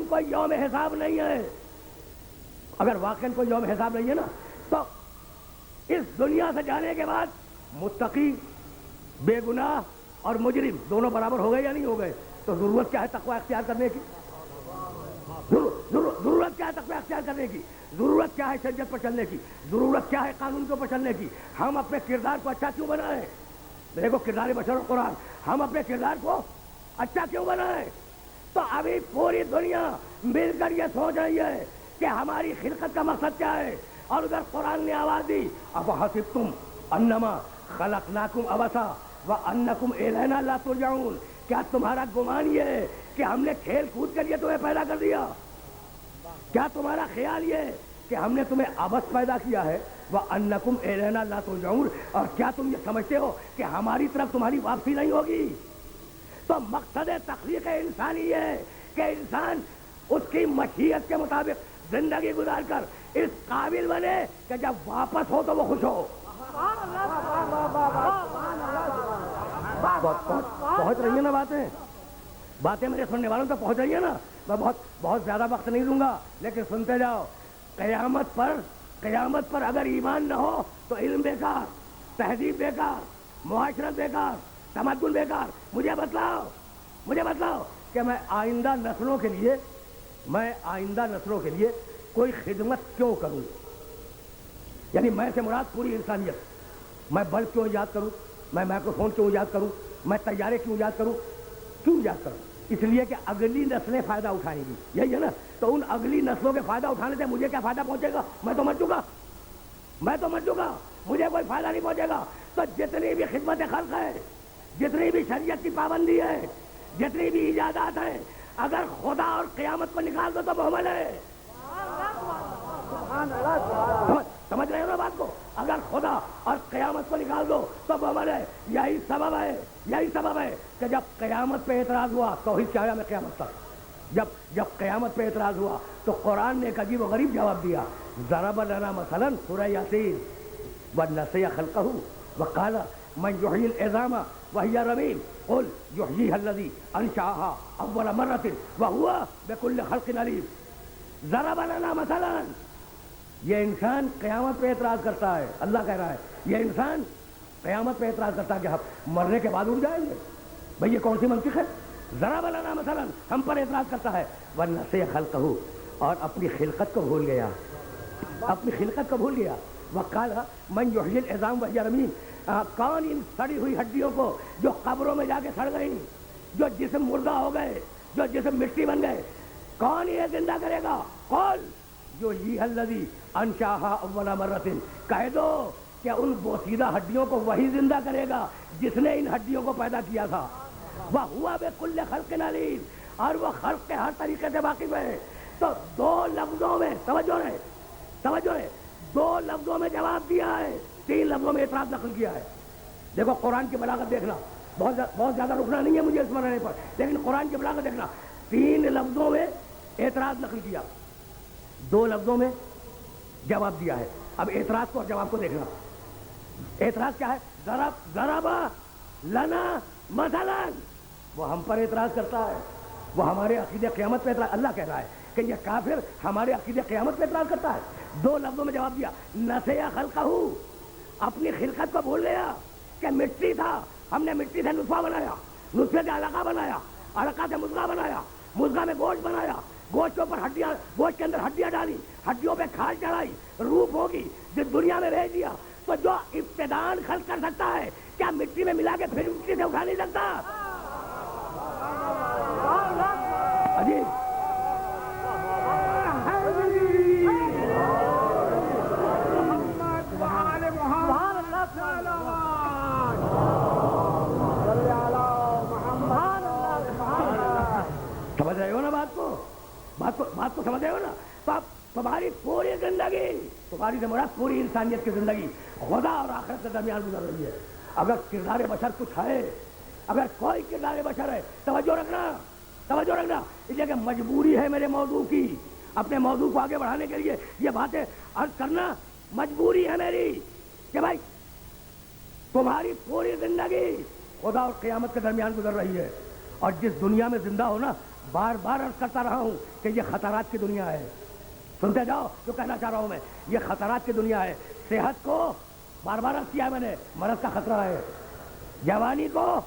کوئی یوم حساب نہیں ہے، اگر واقعاً کوئی یوم حساب نہیں ہے نا، تو اس دنیا سے جانے کے بعد متقی، بے گناہ اور مجرم دونوں برابر ہو گئے یا نہیں ہو گئے؟ تو ضرورت کیا ہے تقوی اختیار کرنے کی؟ ضرورت کیا ہے تقوی اختیار کرنے کی؟ ضرورت کیا ہے شریعت پر چلنے کی؟ ضرورت کیا ہے قانون کے اوپر چلنے کی؟ ہم اپنے کردار کو اچھا کیوں بنائیں؟ دیکھو کردار بشر و قرآن، ہم اپنے کردار کو اچھا کیوں بنائیں؟ تو ابھی پوری دنیا مل کر یہ سوچ رہی ہے کہ ہماری خلقت کا مقصد کیا ہے، اور ادھر قرآن نے آواز دی افحسبتم انما خلقناکم عبثا وانکم الینا لا ترجعون، کیا تمہارا گمان یہ ہے کہ ہم نے کھیل کود کے لیے تمہیں پیدا کر دیا؟ کیا تمہارا خیال یہ ہے کہ ہم نے تمہیں عبث پیدا کیا ہے؟ وانکم الینا لا ترجعون، اور کیا تم یہ سمجھتے ہو کہ ہماری طرف تمہاری واپسی نہیں ہوگی؟ تو مقصد تخلیق انسانی یہ ہے کہ انسان اس کی مشیت کے مطابق زندگی گزار کر اس قابل بنے کہ جب واپس ہو تو وہ خوش ہو۔ پہنچ رہی ہیں نا باتیں میرے سننے والوں تک پہنچ رہی ہیں نا؟ میں بہت زیادہ وقت نہیں دوں گا، لیکن سنتے جاؤ۔ قیامت پر اگر ایمان نہ ہو تو علم بیکار، تہذیب بیکار، معاشرت بیکار، تمدن بیکار۔ مجھے بتلاؤ کہ میں آئندہ نسلوں کے لیے کوئی خدمت کیوں کروں؟ یعنی میں سے مراد پوری انسانیت۔ میں بلب کیوں ایجاد کروں؟ میں مائکروفون کیوں ایجاد کروں؟ میں طیارے کیوں ایجاد کروں؟ اس لیے کہ اگلی نسلیں فائدہ اٹھائیں گی، یہی ہے نا؟ تو ان اگلی نسلوں کے فائدہ اٹھانے سے مجھے کیا فائدہ پہنچے گا؟ میں تو مر چکا، مجھے کوئی فائدہ نہیں پہنچے گا۔ تو جتنی بھی خدمت خلق ہے، جتنی بھی شریعت کی پابندی ہے، جتنی بھی ایجادات ہیں، اگر خدا اور قیامت کو نکال دو تو محمل ہے۔ سمجھ رہے ہو نا بات کو؟ اگر خدا اور قیامت کو نکال دو تو محمل ہے۔ یہی سبب ہے کہ جب قیامت پہ اعتراض ہوا، توحید کیا میں قیامت تک، جب قیامت پہ اعتراض ہوا تو قرآن نے ایک عجیب و غریب جواب دیا۔ ضرب لنا مثلا سورہ یاسین ونسی خلقہ وقال من یحیی العظام وہی رمیم قل یحییھا الذی انشأها اول مرۃ وہو بکل خلق علیم۔ ضرب لنا مثلا، یہ انسان قیامت پہ اعتراض کرتا ہے، اللہ کہہ رہا ہے یہ انسان قیامت پہ اعتراض کرتا ہے کہ ہم مرنے کے بعد اٹھ جائیں گے۔ بھئی یہ کون سی منطق ہے؟ ضرب لنا مثلا، ہم پر اعتراض کرتا ہے، ونسی خلقہ، اور اپنی خلقت کو بھول گیا، وقال من یحیی العظام وہی رمیم، کون ان سڑی ہوئی ہڈیوں کو جو قبروں میں جا کے سڑ گئی، جو جسم مردہ ہو گئے، جو جسم مٹی بن گئے، کون یہ زندہ کرے گا؟ قل یحییھا الذی انشأها اول مرۃ، کہہ دو کہ ان بوسیدہ ہڈیوں کو وہی زندہ کرے گا جس نے ان ہڈیوں کو پیدا کیا تھا۔ وہو بکل خلق علیم، اور وہ خلق کے ہر طریقے سے واقف ہے۔ تو دو لفظوں میں توجہ ہے، دو لفظوں میں جواب دیا ہے، تین لفظوں میں اعتراض نقل کیا ہے۔ دیکھو قرآن کی بلاغت دیکھنا، بہت زیادہ رکنا نہیں ہے مجھے اس مرحلے پر، لیکن قرآن کی بلاغت دیکھنا۔ تین لفظوں میں اعتراض نقل کیا، دو لفظوں میں جواب دیا ہے۔ اب اعتراض کو اور جواب کو دیکھنا۔ اعتراض کیا ہے؟ ضرب لنا مثلا، وہ ہم پر اعتراض کرتا ہے، وہ ہمارے عقیدے قیامت پہ اعتراض، اللہ کہہ رہا ہے کہ یہ کافر ہمارے عقیدے قیامت پہ اعتراض کرتا ہے۔ دو لفظوں میں جواب دیا، نسی خلقہ، اپنی خلقت کو بھول گیا کہ مٹی تھا، ہم نے مٹی سے نطفہ بنایا، نطفے سے علقہ بنایا، علقہ سے مضغہ بنایا، مضغہ میں گوشت بنایا، گوشت کے اوپر ہڈیاں، گوشت کے اندر ہڈیاں ڈالی، ہڈیوں پہ کھال چڑھائی، روح ہوگی جس دنیا میں بھیج دیا۔ تو جو ابتدان خلق کر سکتا ہے، کیا مٹی میں ملا کے پھر مٹی سے اٹھا نہیں سکتا؟ عجیب۔ سمجھ رہے ہو نا بات کو سمجھ رہے ہو نا؟ تو اب تمہاری پوری زندگی، تمہاری سے مراد پوری انسانیت کی زندگی خدا اور آخرت کے درمیان گزر رہی ہے۔ اگر کردار بشر کچھ ہے، اگر کوئی کردار بشر ہے، توجہ رکھنا، اس لیے کہ مجبوری ہے میرے موضوع کی، اپنے موضوع کو آگے بڑھانے کے لیے یہ باتیں عرض کرنا مجبوری ہے میری کہ بھائی تمہاری پوری زندگی خدا اور قیامت کے درمیان گزر رہی ہے، اور جس دنیا میں زندہ ہو نا بار بار عرض کرتا رہا ہوں کہ یہ خطرات کی دنیا ہے. سنتے جاؤ جو کہنا چاہ رہا ہوں میں. یہ خطرات کی دنیا ہے. صحت کو بار بار عرض کیا ہے میں نے, مرض کا خطرہ ہے. جوانی کو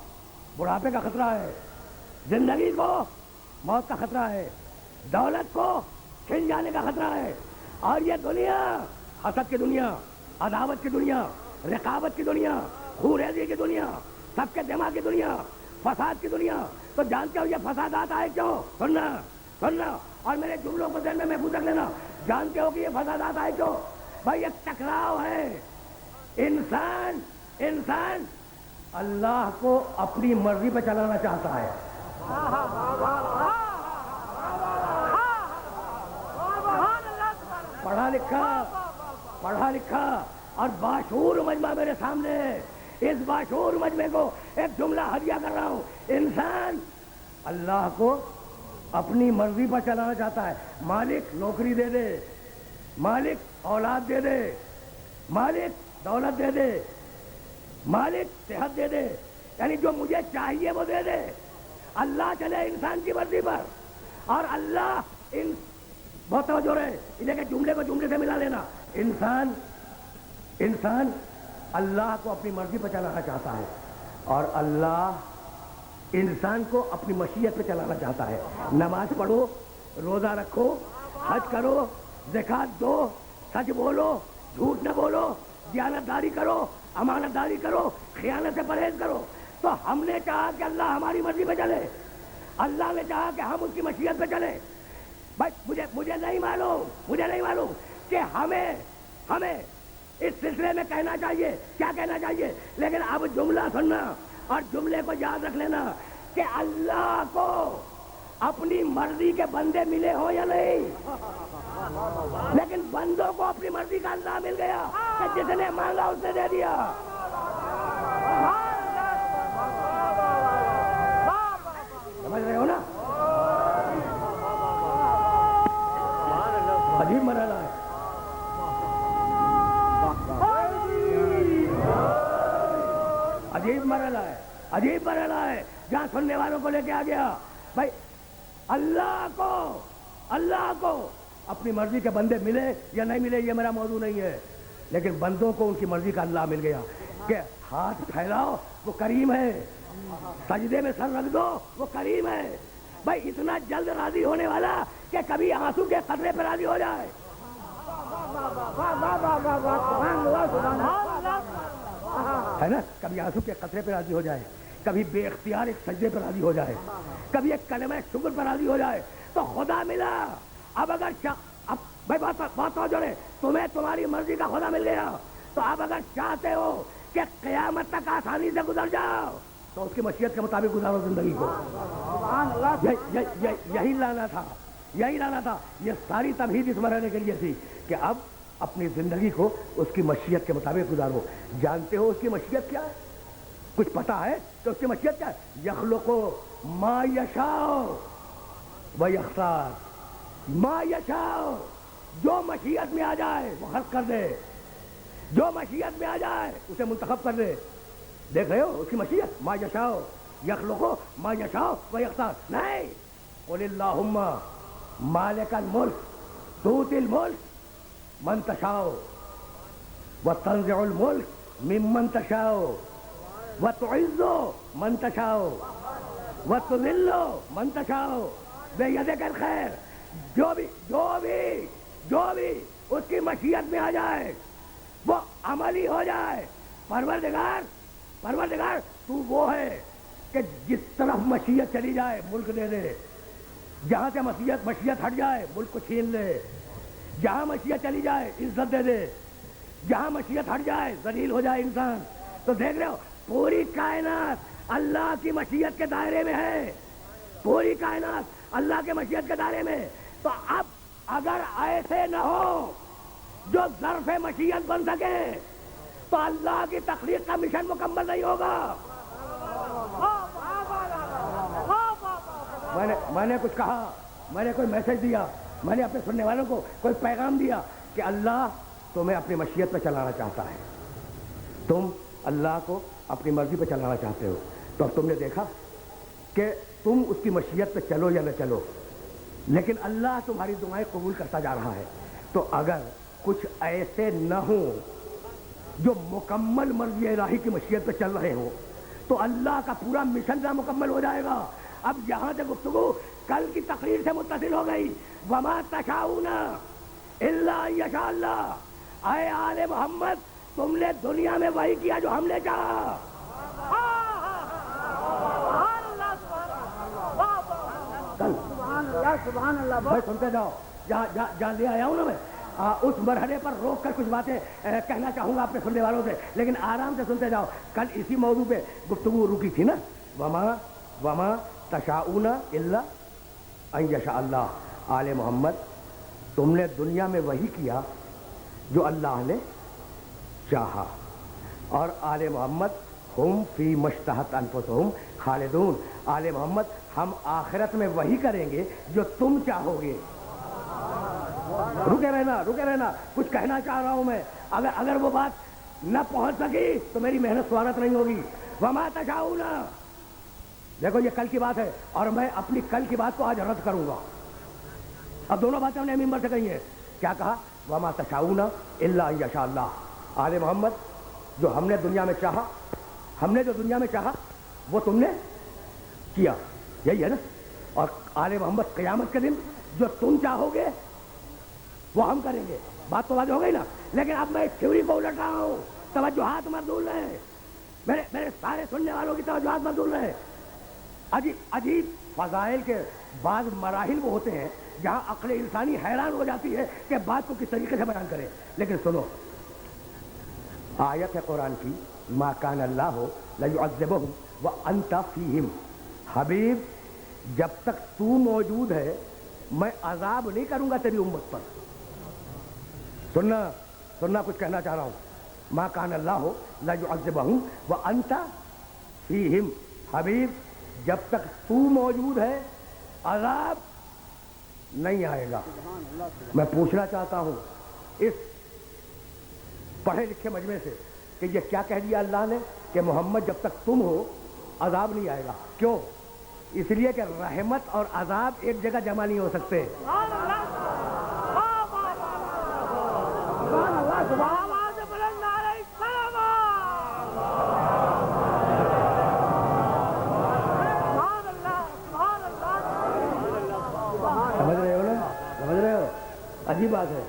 بڑھاپے کا خطرہ ہے. زندگی کو موت کا خطرہ ہے. دولت کو چھن جانے کا خطرہ ہے. اور یہ دنیا حسد کی دنیا, عداوت کی دنیا, رقابت کی دنیا, خوریزی کی دنیا, سب کے دماغ کی دنیا, فساد کی دنیا. تو جانتے ہو یہ فسادات آئے کیوں؟ سننا اور میرے جملوں کو ذہن میں محفوظ رکھ لینا. جانتے ہو کہ یہ فسادات آئے کیوں؟ بھائی ایک ٹکراؤ ہے. انسان اللہ کو اپنی مرضی پہ چلانا چاہتا ہے. پڑھا لکھا اور باشعور مجمع میرے سامنے ہے. اس باشعور مجمع کو ایک جملہ ہدیہ کر رہا ہوں. انسان اللہ کو اپنی مرضی پر چلانا چاہتا ہے. مالک نوکری دے دے, مالک اولاد دے دے, مالک دولت دے دے, مالک صحت دے دے, یعنی جو مجھے چاہیے وہ دے دے. اللہ چلے انسان کی مرضی پر. اور اللہ بہت توجہ رہے انہیں کہ جملے کو جملے سے ملا لینا. انسان اللہ کو اپنی مرضی پہ چلانا چاہتا ہے اور اللہ انسان کو اپنی مشیت پہ چلانا چاہتا ہے. نماز پڑھو, روزہ رکھو, حج کرو, زکات دو, سچ بولو, جھوٹ نہ بولو, دیانت داری کرو, امانت داری کرو, خیانت سے پرہیز کرو. تو ہم نے چاہا کہ اللہ ہماری مرضی پہ چلے, اللہ نے چاہا کہ ہم اس کی مشیت پہ چلے. بس مجھے نہیں معلوم کہ ہمیں اس سلسلے میں کہنا چاہیے, کیا کہنا چاہیے. لیکن اب جملہ سننا اور جملے کو یاد رکھ لینا کہ اللہ کو اپنی مرضی کے بندے ملے ہو یا نہیں, لیکن بندوں کو اپنی مرضی کا اللہ مل گیا کہ جس نے مانگا اس نے دے دیا. سمجھ رہے ہو نا؟ عجیب مرحلہ ہے. عجیب مرحلہ ہے جہاں سننے والوں کو لے کے آ گیا. بھائی اللہ کو اپنی مرضی کے بندے ملے یا نہیں ملے یہ میرا موضوع نہیں ہے, لیکن بندوں کو ان کی مرضی کا اللہ مل گیا کہ ہاتھ پھیلاؤ وہ کریم ہے, سجدے میں سر رکھ دو وہ کریم ہے. بھائی اتنا جلد راضی ہونے والا کہ کبھی آنسو کے قطرے پہ راضی ہو جائے. ہے نا, کبھی آنسو کے قطرے پہ راضی ہو جائے, کبھی بے اختیار ایک سجدے پہ راضی ہو جائے, کبھی ایک کلمہ شکر پہ راضی ہو جائے. تو خدا ملا. اب اگر بھائی بات توجہ رہے, تمہیں تمہاری مرضی کا خدا مل گیا تو اب اگر چاہتے ہو کہ قیامت تک آسانی سے گزر جاؤ تو اس کی مشیت کے مطابق گزارو زندگی کو. یہی لانا تھا. یہ ساری تمہید اس مرحلے کے لیے تھی کہ اب اپنی زندگی کو اس کی مشیت کے مطابق گزارو. جانتے ہو اس کی مشیت کیا ہے؟ کچھ پتا ہے کہ اس کی مشیت کیا ہے؟ یخلق ما یشاء و یختار. ما یشاء, جو مشیت میں آ جائے وہ خلق کر دے, جو مشیت میں آ جائے اسے منتخب کر دے. دیکھ رہے ہو اس کی مشیت؟ ما یشاء یخلق ما یشاء و یختار. نہیں, قل اللہم مالک الملک تؤتی الملک من تشاء وتنزع الملک ممن تشاء وتعز من تشاء وتذل من تشاء بیدک الخیر. جو بھی اس کی مشیت میں آ جائے وہ عملی ہو جائے. پروردگار تو وہ ہے کہ جس طرف مشیت چلی جائے ملک دے دے, جہاں سے مشیت ہٹ جائے ملک کو چھین لے, جہاں مشیت چلی جائے عزت دے دے, جہاں مشیت ہٹ جائے ذلیل ہو جائے انسان. تو دیکھ رہے ہو پوری کائنات اللہ کی مشیت کے دائرے میں ہے, پوری کائنات اللہ کے مشیت کے دائرے میں. تو اب اگر ایسے نہ ہو جو ظرف مشیت بن سکے تو اللہ کی تخلیق کا مشن مکمل نہیں ہوگا. میں نے کچھ کہا, میں نے کوئی میسج دیا, میں نے اپنے سننے والوں کو کوئی پیغام دیا کہ اللہ تمہیں اپنی مشیت پہ چلانا چاہتا ہے, تم اللہ کو اپنی مرضی پہ چلانا چاہتے ہو. تو اب تم نے دیکھا کہ تم اس کی مشیت پہ چلو یا نہ چلو، لیکن اللہ تمہاری دعائیں قبول کرتا جا رہا ہے۔ تو اگر کچھ ایسے نہ ہوں جو مکمل مرضی الہی کی مشیت پہ چل رہے ہوں تو اللہ کا پورا مشن نامکمل ہو جائے گا۔ اب یہاں سے گفتگو کل کی تقریر سے متصل ہو گئی، وما تشاؤون الا ان یشاء اللہ۔ اے آل محمد، تم نے دنیا میں وہی کیا جو ہم نے چاہا۔ سبحان اللہ بھائی سنتے جاؤ، جہاں لے آیا ہوں نا میں اس مرحلے پر روک کر کچھ باتیں کہنا چاہوں گا اپنے سننے والوں سے، لیکن آرام سے سنتے جاؤ۔ کل اسی موضوع پہ گفتگو رکی تھی نا، وما تشاؤون الا ان یشاء اللہ۔ آل محمد، تم نے دنیا میں وہی کیا جو اللہ نے چاہا، اور آل محمد ہم فی مشتہت انفسہم خالدون۔ آل محمد، ہم آخرت میں وہی کریں گے جو تم چاہو گے۔ رکے رہنا، کچھ کہنا چاہ رہا ہوں میں، اگر وہ بات نہ پہنچ سکی تو میری محنت سوارت نہیں ہوگی۔ وما تشاؤون، دیکھو یہ کل کی بات ہے اور میں اپنی کل کی بات کو آج رد کروں گا۔ اب دونوں باتیں ہم نے ممبر سے کہی ہیں۔ کیا کہا؟ وما تشاؤون الا ان یشاء اللہ۔ آل محمد، جو ہم نے دنیا میں چاہا، جو دنیا میں چاہا وہ تم نے کیا، یہی ہے نا۔ اور آل محمد، قیامت کے دن جو تم چاہو گے وہ ہم کریں گے۔ بات تو واضح ہو گئی نا۔ لیکن اب میں تھیوری کو الٹ رہا ہوں، توجہات مبذول رہے، میرے سارے سننے والوں کی توجہات مبذول رہے۔ عجیب فضائل کے بعض مراحل وہ ہوتے ہیں جہاں عقل انسانی حیران ہو جاتی ہے کہ بات کو کس طریقے سے بیان کرے۔ لیکن سنو، آیت ہے قرآن کی، ما کان اللہ لیعذبہم وانت فیہم۔ حبیب، جب تک تو موجود ہے میں عذاب نہیں کروں گا تیری امت پر۔ سننا کچھ کہنا چاہ رہا ہوں۔ ما کان اللہ لیعذبہم وانت فیہم۔ حبیب، جب تک تو موجود ہے عذاب نہیں آئے گا۔ میں پوچھنا چاہتا ہوں اس پڑھے لکھے مجمع سے کہ یہ کیا کہہ دیا اللہ نے کہ محمد جب تک تم ہو عذاب نہیں آئے گا؟ کیوں؟ اس لیے کہ رحمت اور عذاب ایک جگہ جمع نہیں ہو سکتے۔ سمجھ رہے ہو؟ عجیب بات ہے۔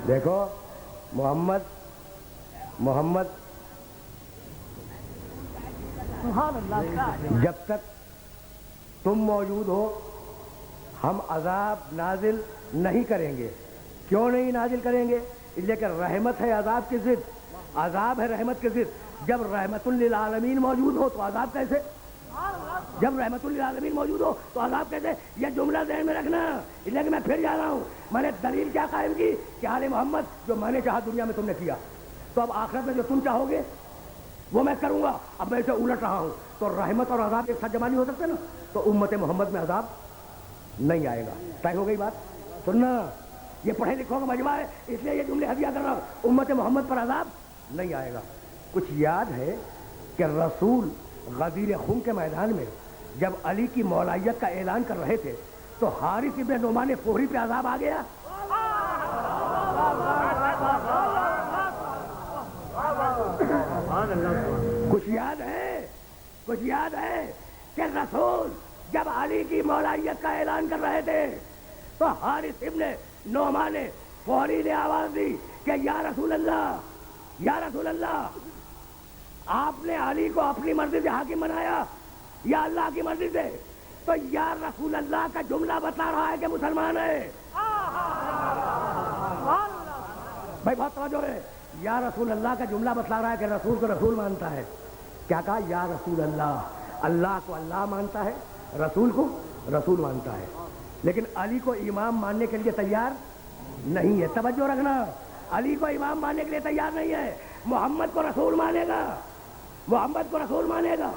دیکھو، محمد جب تک تم موجود ہو ہم عذاب نازل نہیں کریں گے۔ کیوں نہیں نازل کریں گے؟ اس لیے کہ رحمت ہے عذاب کی ضد، عذاب ہے رحمت کی ضد۔ جب رحمت للعالمین موجود ہو تو عذاب کیسے؟ جب رحمت للعالمین موجود ہو تو عذاب کیسے؟ یہ جملہ ذہن میں رکھنا۔ اس لیے کہ میں پھر جا رہا ہوں، میں نے دلیل کیا قائم کی کہ آل محمد، جو میں نے چاہا دنیا میں تم نے کیا، تو اب آخرت میں جو تم چاہو گے وہ میں کروں گا۔ اب میں اسے الٹ رہا ہوں تو رحمت اور عذاب ایک ساتھ جمع نہیں ہو سکتے نا، تو امت محمد میں عذاب نہیں آئے گا۔ طے ہو گئی بات؟ سننا، یہ پڑھے لکھوں کا مجمع ہے، اس لیے یہ جملے ہدیہ کر رہا ہوں۔ امت محمد پر عذاب نہیں آئے گا۔ کچھ یاد ہے کہ رسول غدیر خم کے میدان میں جب علی کی مولائیت کا اعلان کر رہے تھے تو حارث ابن نعمان فہری پہ عذاب آ گیا۔ کچھ یاد ہے کہ رسول جب علی کی مولائیت کا اعلان کر رہے تھے تو حارث ابن نعمان فہری نے آواز دی کہ یا رسول اللہ، آپ نے علی کو اپنی مرضی سے حاکم بنایا یا اللہ کی مرضی سے؟ تو یا رسول اللہ کا جملہ بتا رہا ہے کہ مسلمان ہے۔ بھائی بہت توجہ ہے، یا رسول اللہ کا جملہ بتلا رہا ہے کہ رسول کو رسول مانتا ہے۔ کیا کہا؟ یا رسول اللہ، اللہ کو اللہ مانتا ہے، رسول کو رسول مانتا ہے، لیکن علی کو امام ماننے کے لیے تیار نہیں ہے۔ توجہ رکھنا، علی کو امام ماننے کے لیے تیار نہیں ہے۔ محمد کو رسول مانے گا،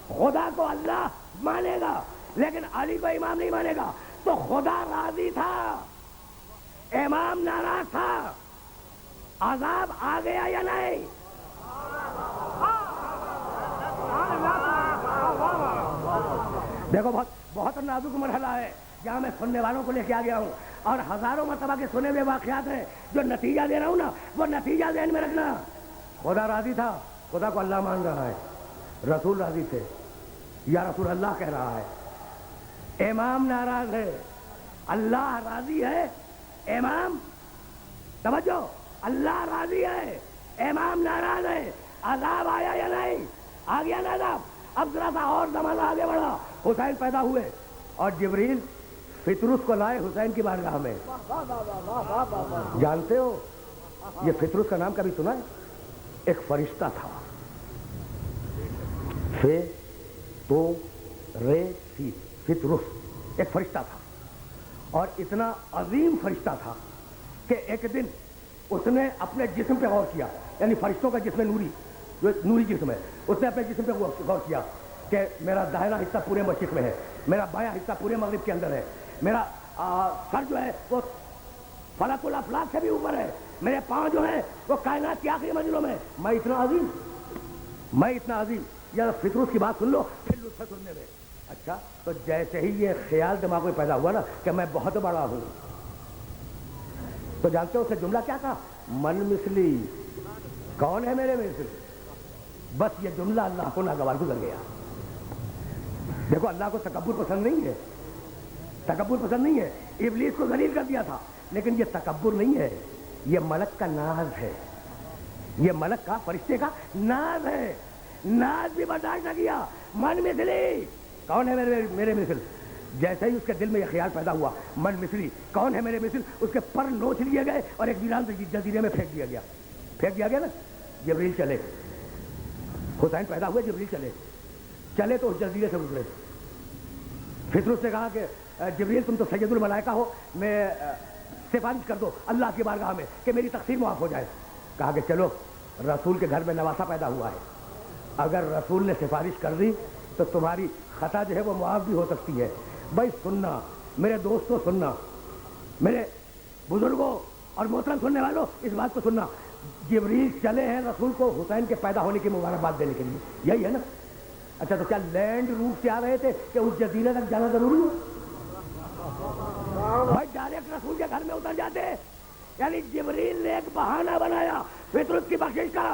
خدا کو اللہ مانے گا، لیکن علی کو امام نہیں مانے گا۔ تو خدا راضی تھا، امام ناراض تھا، عذاب آ گیا یا نہیں؟ دیکھو بہت نازک مرحلہ ہے جہاں میں سننے والوں کو لے کے آ گیا ہوں، اور ہزاروں مرتبہ کے سنے ہوئے واقعات ہیں جو نتیجہ دے رہا ہوں نا، وہ نتیجہ ذہن میں رکھنا۔ خدا راضی تھا، خدا کو اللہ مان رہا ہے، رسول راضی تھے، یا رسول اللہ کہہ رہا ہے، امام ناراض ہے، اللہ راضی ہے، امام توجہ، اللہ راضی ہے، امام ناراض ہے۔ عذاب آیا یا نہیں؟ آ گیا نا عذاب؟ اب ذرا سا اور زمانہ آگے بڑھا، حسین پیدا ہوئے اور جبریل فطرس کو لائے حسین کی بارگاہ میں۔ جانتے ہو یہ فطرس کا نام کبھی سنا ہے؟ ایک فرشتہ تھا، فطرس ایک فرشتہ تھا، اور اتنا عظیم فرشتہ تھا کہ ایک دن اس نے اپنے جسم پہ غور کیا، یعنی فرشتوں کا جسم نوری، جو نوری جسم ہے، اس نے اپنے جسم پہ غور کیا کہ میرا دائرہ حصہ پورے مشرق میں ہے، میرا بایاں حصہ پورے مغرب کے اندر ہے، میرا سر جو ہے وہ فلک الافلاک سے بھی اوپر ہے، میرے پاؤں جو ہیں وہ کائنات کی آخری منزلوں میں، میں اتنا عظیم۔ یا فطرس کی بات سن لو پھر لطف سننے میں۔ اچھا، تو جیسے ہی یہ خیال دماغ میں پیدا ہوا نا کہ میں بہت بڑا ہوں، تو جانتے ہو اس نے جملہ کیا کہا؟ من مثلی، کون ہے میرے مثل؟ بس یہ جملہ اللہ کو ناگوار گزر گیا۔ دیکھو اللہ کو تکبر پسند نہیں ہے، تکبر پسند نہیں ہے، ابلیس کو ذلیل کر دیا تھا، لیکن یہ تکبر نہیں ہے، یہ ملک کا ناز ہے، یہ ملک کا، فرشتے کا ناز ہے۔ ناز بھی برداشت نہ کیا، من مثلی، کون ہے میرے مثل؟ جیسے ہی اس کے دل میں یہ خیال پیدا ہوا من مثلی، کون ہے میرے مثل، اس کے پر نوچ لیے گئے اور ایک ویران جزیرے میں پھینک دیا گیا نا۔ جبریل چلے، حسین پیدا ہوئے، جبریل چلے تو اس جزیرے سے گزرے۔ فطرس نے کہا کہ جبریل تم تو سید الملائکہ ہو، میں سفارش کر دو اللہ کی بارگاہ میں کہ میری تقسیم معاف ہو جائے۔ کہا کہ چلو، رسول کے گھر میں نواسا پیدا ہوا ہے، اگر رسول نے سفارش کر دی تو تمہاری خطا جو ہے وہ معاف بھی ہو سکتی ہے۔ بھائی سننا، میرے دوستوں سننا، میرے بزرگوں اور محترم سننے والوں اس بات کو سننا، جبریل چلے ہیں رسول کو حسین کے پیدا ہونے کی مبارکباد دینے کے لیے، یہی ہے نا؟ اچھا، تو کیا لینڈ روٹ سے آ رہے تھے کہ اس جزیرے تک جانا ضروری ہے؟ بھائی ڈائریکٹ رسول کے گھر میں اتر جاتے، یعنی جبریل نے ایک بہانہ بنایا فطرت کی بخشش کا۔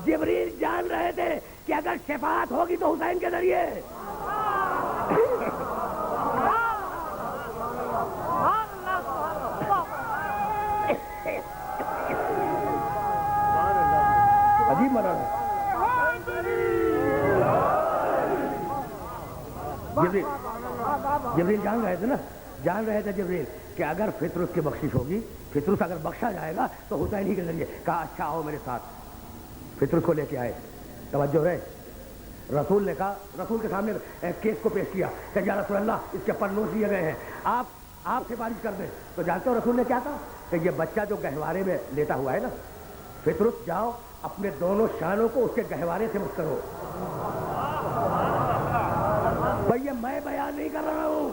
جبریل جان رہے تھے کہ اگر شفاعت ہوگی تو حسین کے ذریعے۔ عجیب مرض ہے۔ جبریل جان رہے تھے جبریل کہ اگر فطرس کی بخشش ہوگی، فطرس اگر بخشا جائے گا تو حسین ہی کے ذریعے۔ کہا اچھا آؤ میرے ساتھ، فطرس کو لے کے آئے۔ توجہ ہے، رسول نے کہا، رسول کے سامنے کیس کو پیش کیا کہ یا رسول اللہ اس کے پر نوچ لیے گئے ہیں، آپ سفارش کر دیں۔ تو جانتے ہو رسول نے کیا کہا کہ یہ بچہ جو گہوارے میں لیٹا ہوا ہے نا، فطرس جاؤ اپنے دونوں شانوں کو اس کے گہوارے سے مت کرو۔ بھئی یہ میں بیان نہیں کر رہا ہوں،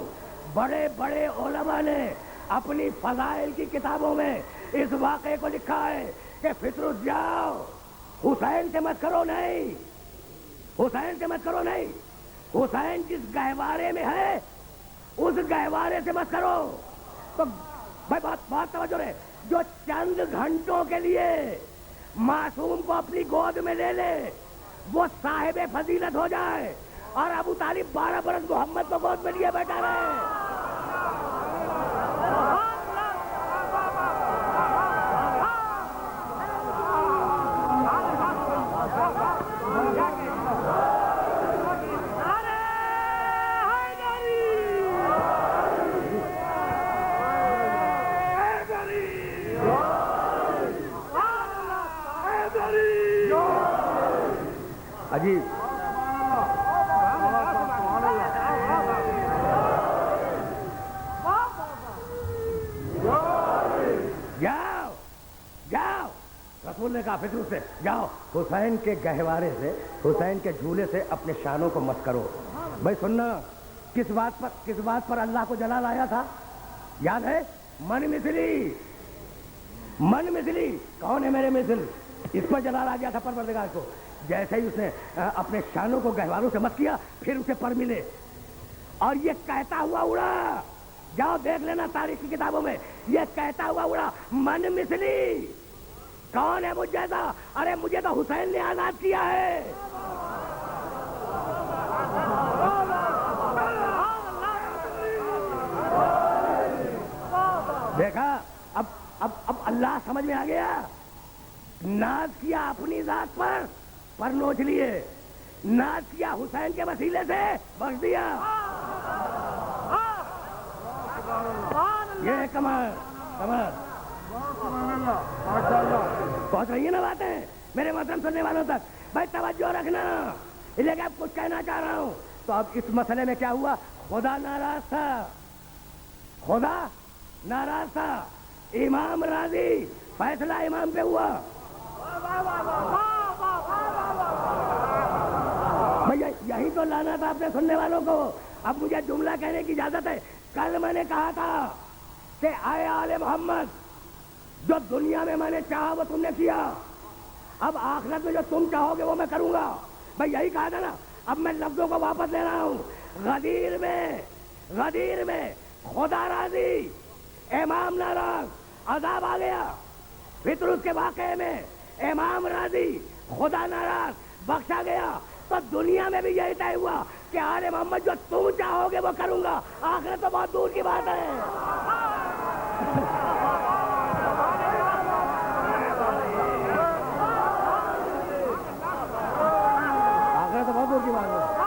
بڑے بڑے علماء نے اپنی فضائل کی کتابوں میں اس واقعے کو لکھا ہے کہ فطرس جاؤ، حسین سے مت کرو نہیں، حسین سے مت کرو نہیں، حسین جس گہوارے میں ہے اس گہوارے سے مت کرو۔ تو بھائی بات توجہ رہے، جو چند گھنٹوں کے لیے معصوم کو اپنی گود میں لے لے وہ صاحب فضیلت ہو جائے، اور ابو طالب 12 برس محمد کو گود میں لیے بیٹھا رہے۔ عجیب، جاؤ رسول نے کہا فطرس سے، جاؤ حسین کے گہوارے سے، حسین کے جھولے سے اپنے شانوں کو مت کرو۔ بھائی سننا، کس بات پر اللہ کو جلال آیا تھا یاد ہے؟ من مثلی، من مثلی، کون ہے میرے مثل، اس پر جلال آ گیا تھا پروردگار کو۔ جیسے ہی اس نے اپنے شانوں کو گہواروں سے مت کیا، پھر اسے پر ملے، اور یہ کہتا ہوا اڑا، جاؤ دیکھ لینا تاریخ کی کتابوں میں، یہ کہتا ہوا اڑا من مثلی، کون ہے مجھ جیسا؟ ارے مجھے تو حسین نے آزاد کیا ہے۔ دیکھا اب اللہ سمجھ میں آ گیا، ناز کیا اپنی ذات پر نوچ لیے، ناز کیا حسین کے وسیلے سے بخش دیا۔ یہ کمال پہنچ رہی ہے نا باتیں میرے محترم سننے والوں تک؟ بھائی توجہ رکھنا، لیکن اب کچھ کہنا چاہ رہا ہوں۔ تو اب اس مسئلے میں کیا ہوا؟ خدا ناراض تھا، خدا ناراض تھا، امام راضی، فیصلہ امام پہ ہوا۔ بھیا یہی تو لانا تھا اپنے سننے والوں کو۔ اب مجھے جملہ کہنے کی اجازت ہے۔ کل میں نے کہا تھا کہ اے آل محمد، جو دنیا میں نے چاہا وہ تم نے کیا، اب آخرت میں جو تم چاہو گے وہ میں کروں گا۔ بھائی یہی کہا تھا نا۔ اب میں لفظوں کو واپس لے رہا ہوں۔ غدیر میں خدا راضی، امام ناراض، عذاب آ گیا۔ فطر اس کے واقعے میں امام راضی، خدا ناراض، بخشا گیا۔ تو دنیا میں بھی یہی طے ہوا کہ آل محمد جو تم چاہو گے وہ کروں گا، آخرت تو بہت دور کی بات ہے۔ آخرت تو بہت دور کی بات ہے۔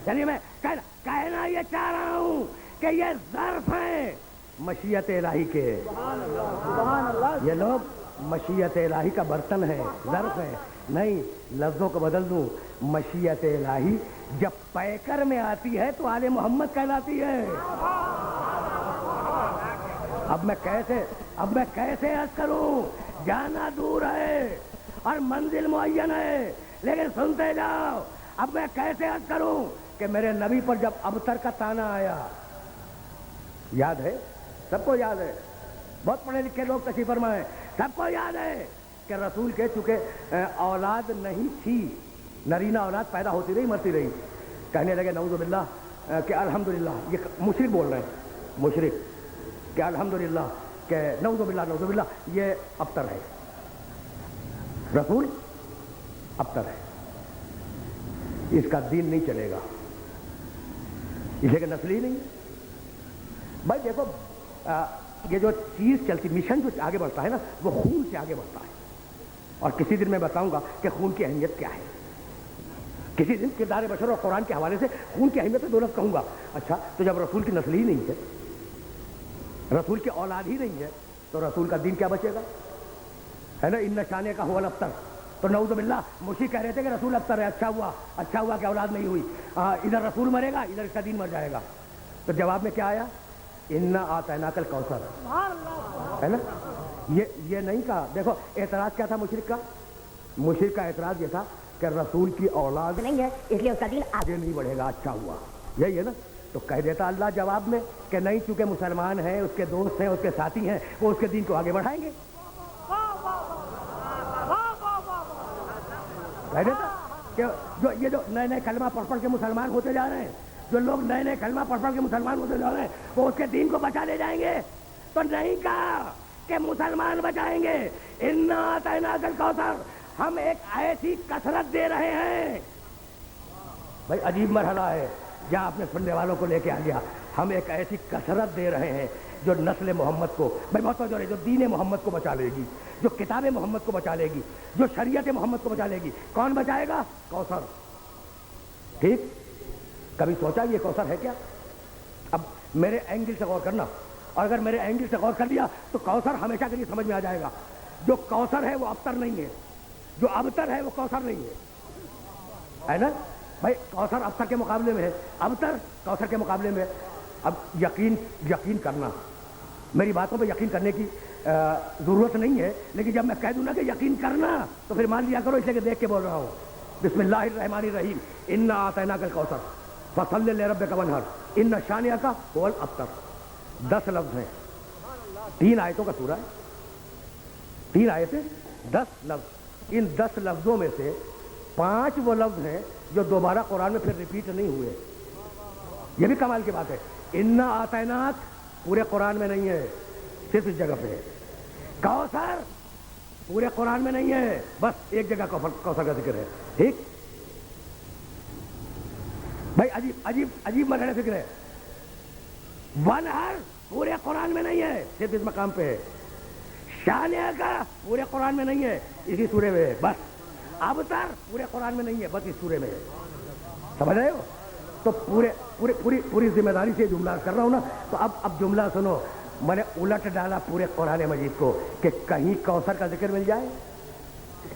یعنی میں کہنا یہ چاہ رہا ہوں کہ یہ ظرف ہیں مشیت الہی کے۔ یہ لوگ مشیت الہی کا برتن ہے، ظرف ہے۔ نہیں، لفظوں کو بدل دوں، مشیت الہی جب پیکر میں آتی ہے تو آل محمد کہلاتی ہے۔ اب میں کیسے عرض کروں؟ جانا دور ہے اور منزل معین ہے، لیکن سنتے جاؤ۔ اب میں کیسے عرض کروں کہ میرے نبی پر جب ابتر کا تانا آیا، یاد ہے؟ سب کو یاد ہے، بہت پڑھے لکھے لوگ تشریف فرما ہیں، سب کو یاد ہے کہ رسول کے چونکہ اولاد نہیں تھی، نرینہ اولاد پیدا ہوتی رہی مرتی رہی، کہنے لگے نعوذ باللہ کہ الحمدللہ، یہ مشرک بول رہے ہیں، مشرک، کہ الحمدللہ کہ نعوذ باللہ یہ ابتر ہے، رسول ابتر ہے، اس کا دین نہیں چلے گا، اسے کہ نسل ہی نہیں۔ بھائی دیکھو، یہ جو چیز چلتی، مشن جو آگے بڑھتا ہے نا، وہ خون سے آگے بڑھتا ہے، اور کسی دن میں بتاؤں گا کہ خون کی اہمیت کیا ہے، کسی دن کردار بشر اور قرآن کے حوالے سے خون کی اہمیت دو لفظ کہوں گا۔ اچھا، تو جب رسول کی نسل ہی نہیں ہے، رسول کی اولاد ہی نہیں ہے، تو رسول کا دین کیا بچے گا؟ ہے نا، ان نشانے کا ہوا الابتر۔ تو نعوذ باللہ مشرک کہہ رہے تھے کہ رسول ابتر ہے، اچھا ہوا کہ اولاد نہیں ہوئی، ادھر رسول مرے گا، ادھر اس کا دین مر جائے گا۔ تو جواب میں کیا آیا؟ انا اعطیناک الکوثر، ہے نا، یہ نہیں کہا۔ دیکھو اعتراض کیا تھا مشرک کا؟ مشرک کا اعتراض یہ تھا کہ رسول کی اولاد نہیں ہے اس لیے اس کا دین آگے نہیں بڑھے گا، اچھا ہوا، یہی ہے نا۔ تو کہہ دیتا اللہ جواب میں کہ نہیں، چونکہ مسلمان ہیں، اس کے دوست ہیں، اس کے ساتھی ہیں، وہ اس کے دین کو آگے بڑھائیں گے۔ کہہ دیتا کہ یہ جو نئے کلمہ پڑھ کے مسلمان ہوتے جا رہے ہیں، جو لوگ نئے کلمہ پڑھ کے مسلمان ہوتے جا رہے ہیں، وہ اس کے دین کو بچا لے جائیں گے۔ تو نہیں کہا کہ مسلمان بچائیں گے، انا اعطیناک الکوثر، ہم ایک ایسی کثرت دے رہے ہیں۔ بھائی عجیب مرحلہ ہے جہاں اپنے سننے والوں کو لے کے آ گیا۔ ہم ایک ایسی کثرت دے رہے ہیں جو نسل محمد کو، بھائی بہت توجہ رہے، جو دین محمد کو بچا لے گی، جو کتاب محمد کو بچا لے گی، جو شریعت محمد کو بچا لے گی۔ کون بچائے گا؟ کوثر۔ ٹھیک، کبھی سوچا یہ کوثر ہے کیا؟ اب میرے اینگل سے غور کرنا، اور اگر میرے اینگل سے غور کر لیا تو کوثر ہمیشہ کے لیے سمجھ میں آ جائے گا۔ جو کوثر ہے وہ ابتر نہیں ہے، جو ابتر ہے وہ کوثر نہیں ہے نا بھائی؟ کوثر ابتر کے مقابلے میں ہے، ابتر کوثر کے مقابلے میں۔ اب یقین کرنا، میری باتوں پہ یقین کرنے کی ضرورت نہیں ہے، لیکن جب میں کہہ دوں نا کہ یقین کرنا تو پھر مان لیا کرو، اس لیے کہ دیکھ کے بول رہا ہوں۔ بسم اللہ الرحمن الرحیم، انا اعطیناک الکوثر فصلی لربک وانحر ان شانئک هو الابتر۔ 10 لفظ ہیں، 3 آیتوں کا سورہ ہے، 3 آیتیں 10 لفظ۔ ان 10 لفظوں میں سے 5 وہ لفظ ہیں جو دوبارہ قرآن میں پھر ریپیٹ نہیں ہوئے۔ یہ بھی کمال کی بات ہے۔ انا اعطیناک پورے قرآن میں نہیں ہے، صرف اس جگہ پہ ہے۔ کوثر پورے قرآن میں نہیں ہے، بس ایک جگہ کوثر کا ذکر ہے۔ ٹھیک بھائی، عجیب عجیب عجیب مرحلہ فکر ہے۔ وانحر پورے قرآن میں نہیں ہے، صرف اس مقام پہ ہے۔ شانیہ کا پورے قرآن میں نہیں ہے، اسی سورے میں ہے بس۔ ابتر پورے قرآن میں نہیں ہے، بس اس سورے میں ہے۔ سمجھ رہے ہو؟ تو پوری ذمہ داری سے جملہ کر رہا ہوں نا، تو اب جملہ سنو۔ میں نے الٹ ڈالا پورے قرآن مجید کو کہ کہیں کوثر کا ذکر مل جائے،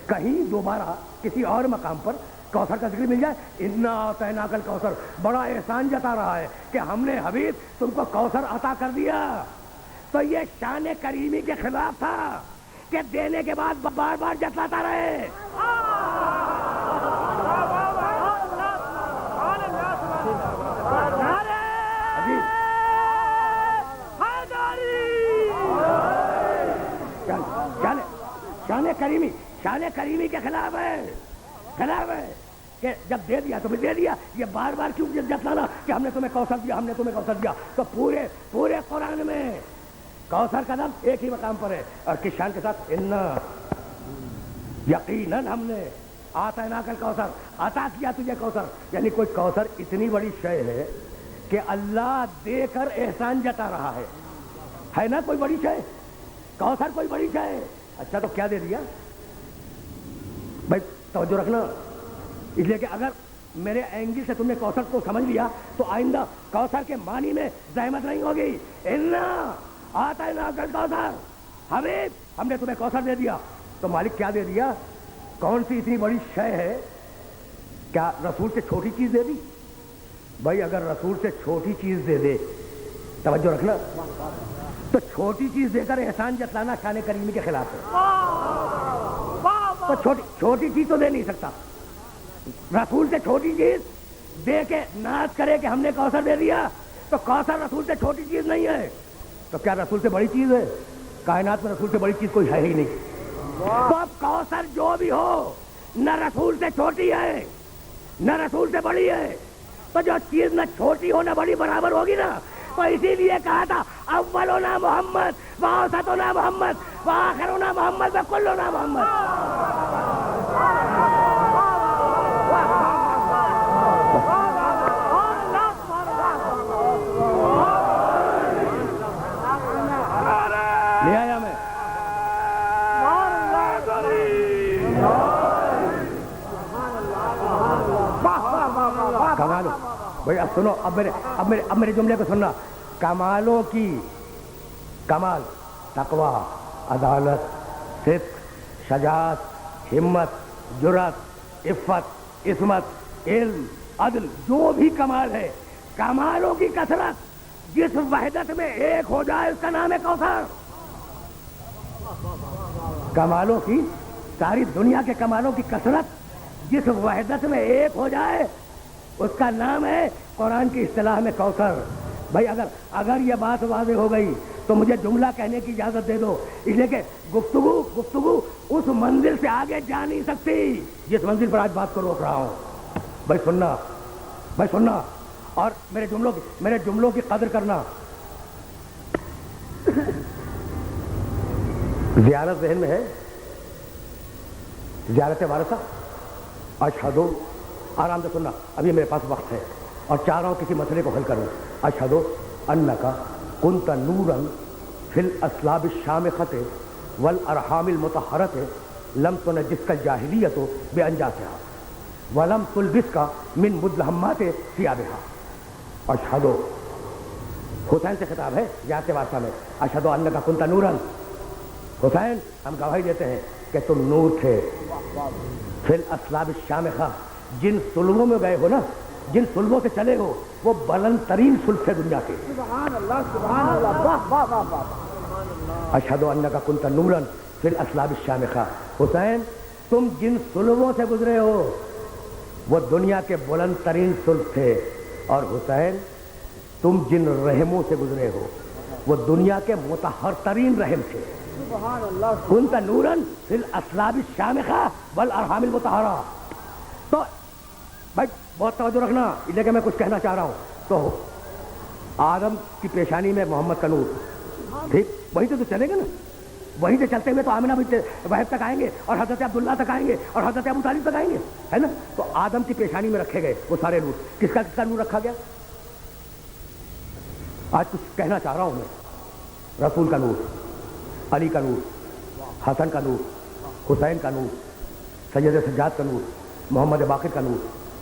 کہیں دوبارہ کسی اور مقام پر کوثر کا ذکر مل جائے۔ انا اعطیناک الکوثر، بڑا احسان جتا رہا ہے کہ ہم نے حبیب تم کو کوثر عطا کر دیا۔ تو یہ شان کریمی کے خلاف تھا کہ دینے کے بعد بار بار جتلاتا رہے۔ شان کریمی کے خلاف ہے کہ جب دے دیا تو پھر دے دیا، یہ بار بار کیوں جتلانا کہ ہم نے تمہیں کوثر دیا، ہم نے تمہیں کوثر دیا۔ تو پورے قرآن میں کوثر کا نام ایک ہی مقام پر ہے، اور کس شان کے ساتھ؟ انا، یقیناً ہم نے اعطیناک الکوثر، عطا کیا تجھے کوثر۔ یعنی کوئی کوثر اتنی بڑی شے ہے کہ اللہ دے کر احسان جتا رہا ہے نا؟ کوئی بڑی شے، کوثر کوئی بڑی شے ہے۔ اچھا تو کیا دے دیا بھائی؟ توجہ رکھنا، اس لیے کہ اگر میرے اینگل سے تم نے کوثر کو سمجھ لیا تو آئندہ کوثر کے معنی میں زحمت نہیں ہوگی۔ انا اعطیناک الکوثر، حبیب ہم نے تمہیں کوثر دے دیا۔ تو مالک کیا دے دیا؟ کون سی اتنی بڑی شے ہے؟ کیا رسول سے چھوٹی چیز دے دی؟ بھائی اگر رسول سے چھوٹی چیز دے دے، توجہ رکھنا، تو چھوٹی چیز دے کر احسان جتلانا شان کریمی کے خلاف ہے۔ تو چھوٹی چیز تو دے نہیں سکتا۔ رسول سے چھوٹی چیز دے کے ناز کرے کہ ہم نے کوثر دے دیا، تو کوثر رسول سے چھوٹی چیز نہیں ہے۔ تو کیا رسول سے بڑی چیز ہے؟ کائنات میں رسول سے بڑی چیز کوئی ہے ہی نہیں۔ تو اب کوثر جو بھی ہو، نہ رسول سے چھوٹی ہے نہ رسول سے بڑی ہے۔ تو جو چیز نہ چھوٹی ہو نہ بڑی برابر ہوگی نا، تو اسی لیے کہا تھا اولنا محمد واوسطنا محمد واخرنا محمد وکلنا محمد۔ لے آیا میں کمالوں بھائی، اب سنو، اب میرے جملے کو سننا۔ کمالوں کی کمال تقویٰ، عدالت، صدق، شجاعت، ہمت، جرأت، عفت، عصمت، علم، عدل، جو بھی کمال ہے، کمالوں کی کثرت جس وحدت میں ایک ہو جائے اس کا نام ہے کوثر۔ کمالوں کی، ساری دنیا کے کمالوں کی کثرت جس وحدت میں ایک ہو جائے اس کا نام ہے قرآن کی اصطلاح میں کوثر۔ بھائی اگر یہ بات واضح ہو گئی تو مجھے جملہ کہنے کی اجازت دے دو، اس لیے کہ گفتگو اس منزل سے آگے جا نہیں سکتی جس منزل پر آج بات کو روک رہا ہوں۔ بھائی سننا اور میرے جملوں کی قدر کرنا۔ زیارت ذہن میں ہے، زیارت وارثہ۔ اشہدو، آرام سے سننا، ابھی میرے پاس وقت ہے اور چاہ رہا ہوں کسی مسئلے کو حل کروں۔ اشہدو انک کنت نورا فی الاسلاب الشامخۃ والارحام المطہرۃ لم تنجسک الجاہلیۃ بانجاسها ولم تلبسک من مدلہمات ثیابها۔ اشہدو، حسین سے خطاب ہے زیارت وارثہ میں۔ اشہدو انک کنت نورا، حسین ہم گواہی دیتے ہیں کہ تم نور تھے، فی الاسلاب الشامخہ، جن سلبوں میں گئے ہو نا، جن سلبوں سے چلے ہو، وہ بلند ترین سلب تھے دنیا کے۔ سبحان اللہ، سبحان اللہ، واہ واہ واہ واہ۔ اشہد انک کنت نورا فی الاصلاب الشامخہ. حسین تم جن صلبوں سے گزرے ہو وہ دنیا کے بلند ترین صلب تھے، اور حسین تم جن رحموں سے گزرے ہو وہ دنیا کے مطہر ترین رحم تھے. کنت نورا فی الاصلاب الشامخہ والارحام المطہرہ. تو بھائی بہت توجہ رکھنا، لیکن میں کچھ کہنا چاہ رہا ہوں. تو آدم کی پیشانی میں محمد کا نور، ٹھیک وہیں سے تو چلیں گے نا، وہیں سے چلتے ہوئے تو آمنہ بنت وہب تک آئیں گے، اور حضرت عبداللہ تک آئیں گے، اور حضرت ابو طالب تک آئیں گے، ہے نا. تو آدم کی پیشانی میں رکھے گئے وہ سارے نور. کس کا نور رکھا گیا؟ آج کچھ کہنا چاہ رہا ہوں میں. رسول کا نور، علی کا نور، حسن کا نور، حسین کا نور، سید سجاد کا نور، محمد باقر کا نور،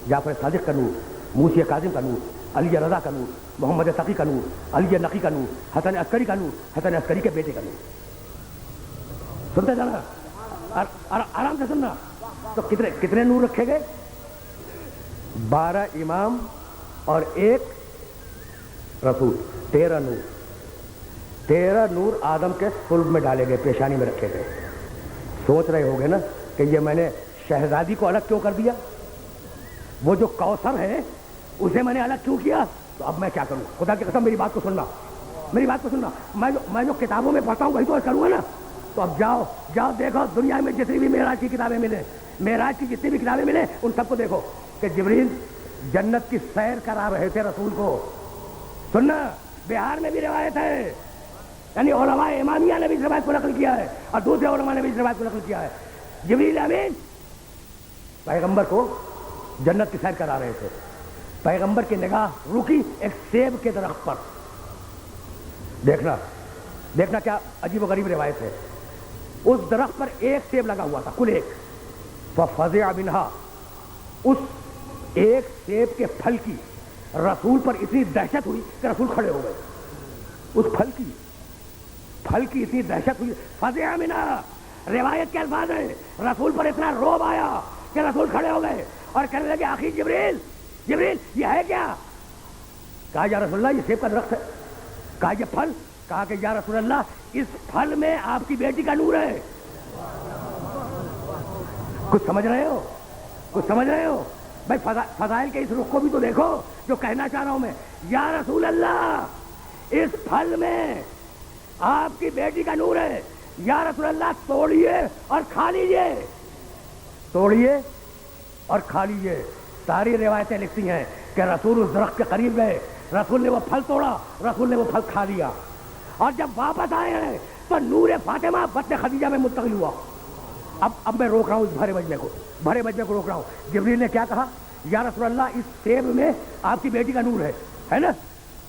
جعفر صادق کا نور، موسی کاظم کا نور، علی رضا کا نور، محمد تقی کا نور، علی نقی کا نور، حسن عسکری کا نور، حسن عسکری کے بیٹے کا نور. سنتے جانا، آرام سے سننا. تو کتنے نور رکھے گئے؟ 12 امام اور 1 رسول. 13 نور. 13 نور آدم کے صلب میں ڈالے گئے، پیشانی میں رکھے گئے. سوچ رہے ہوگے نا کہ یہ میں نے شہزادی کو الگ کیوں کر دیا، وہ جو کوثر ہے اسے میں نے الگ کیوں کیا. تو اب میں کیا کروں؟ خدا کی قسم میری بات کو سننا، میری بات کو سننا. میں جو کتابوں میں پڑھتا ہوں وہی تو کروں گا نا. تو اب جاؤ دیکھو دنیا میں جتنی بھی معراج کی کتابیں ملیں، معراج کی جتنی بھی کتابیں ملیں ان سب کو دیکھو کہ جبریل جنت کی سیر کرا رہے تھے رسول کو. سننا، بہار میں بھی روایت ہے، یعنی علماء امامیہ نے بھی اس روایت کو نقل کیا ہے، اور دوسرے علماء نے بھی اس روایت کو نقل کیا ہے. جبریل امین پیغمبر کو جنت کی سیر کرا رہے تھے. پیغمبر کی نگاہ رکی ایک سیب کے درخت پر. دیکھنا کیا عجیب و غریب روایت ہے. اس درخت پر ایک سیب لگا ہوا تھا، کل ایک. ففزع منہا، اس ایک سیب کے پھل کی رسول پر اتنی دہشت ہوئی کہ رسول کھڑے ہو گئے. اس پھل کی اتنی دہشت ہوئی، فزع منہا روایت کے الفاظ ہیں، رسول پر اتنا روب آیا کہ رسول کھڑے ہو گئے اور کہنے لگے آخی جبریل یہ ہے کیا؟ کہا یا رسول اللہ یہ سیب کا درخت ہے. کہا یہ پھل؟ کہا کہ یا رسول اللہ اس پھل میں آپ کی بیٹی کا نور ہے. کچھ سمجھ رہے ہو بھائی؟ فضائل کے اس رخ کو بھی تو دیکھو جو کہنا چاہ رہا ہوں میں. یا رسول اللہ اس پھل میں آپ کی بیٹی کا نور ہے. یا رسول اللہ توڑیے اور کھا لیجیے، توڑیے اور کھا لیجیے. ساری روایتیں لکھتی ہیں کہ رسول اس درخت کے قریب گئے، رسول نے وہ پھل توڑا، رسول نے وہ پھل کھا لیا، اور جب واپس آئے ہیں تو نور فاطمہ بطن خدیجہ میں منتقل ہوا. اب میں روک رہا ہوں اس بھرے بجنے کو روک رہا ہوں. جبریل نے کیا کہا؟ یا رسول اللہ اس سیب میں آپ کی بیٹی کا نور ہے نا،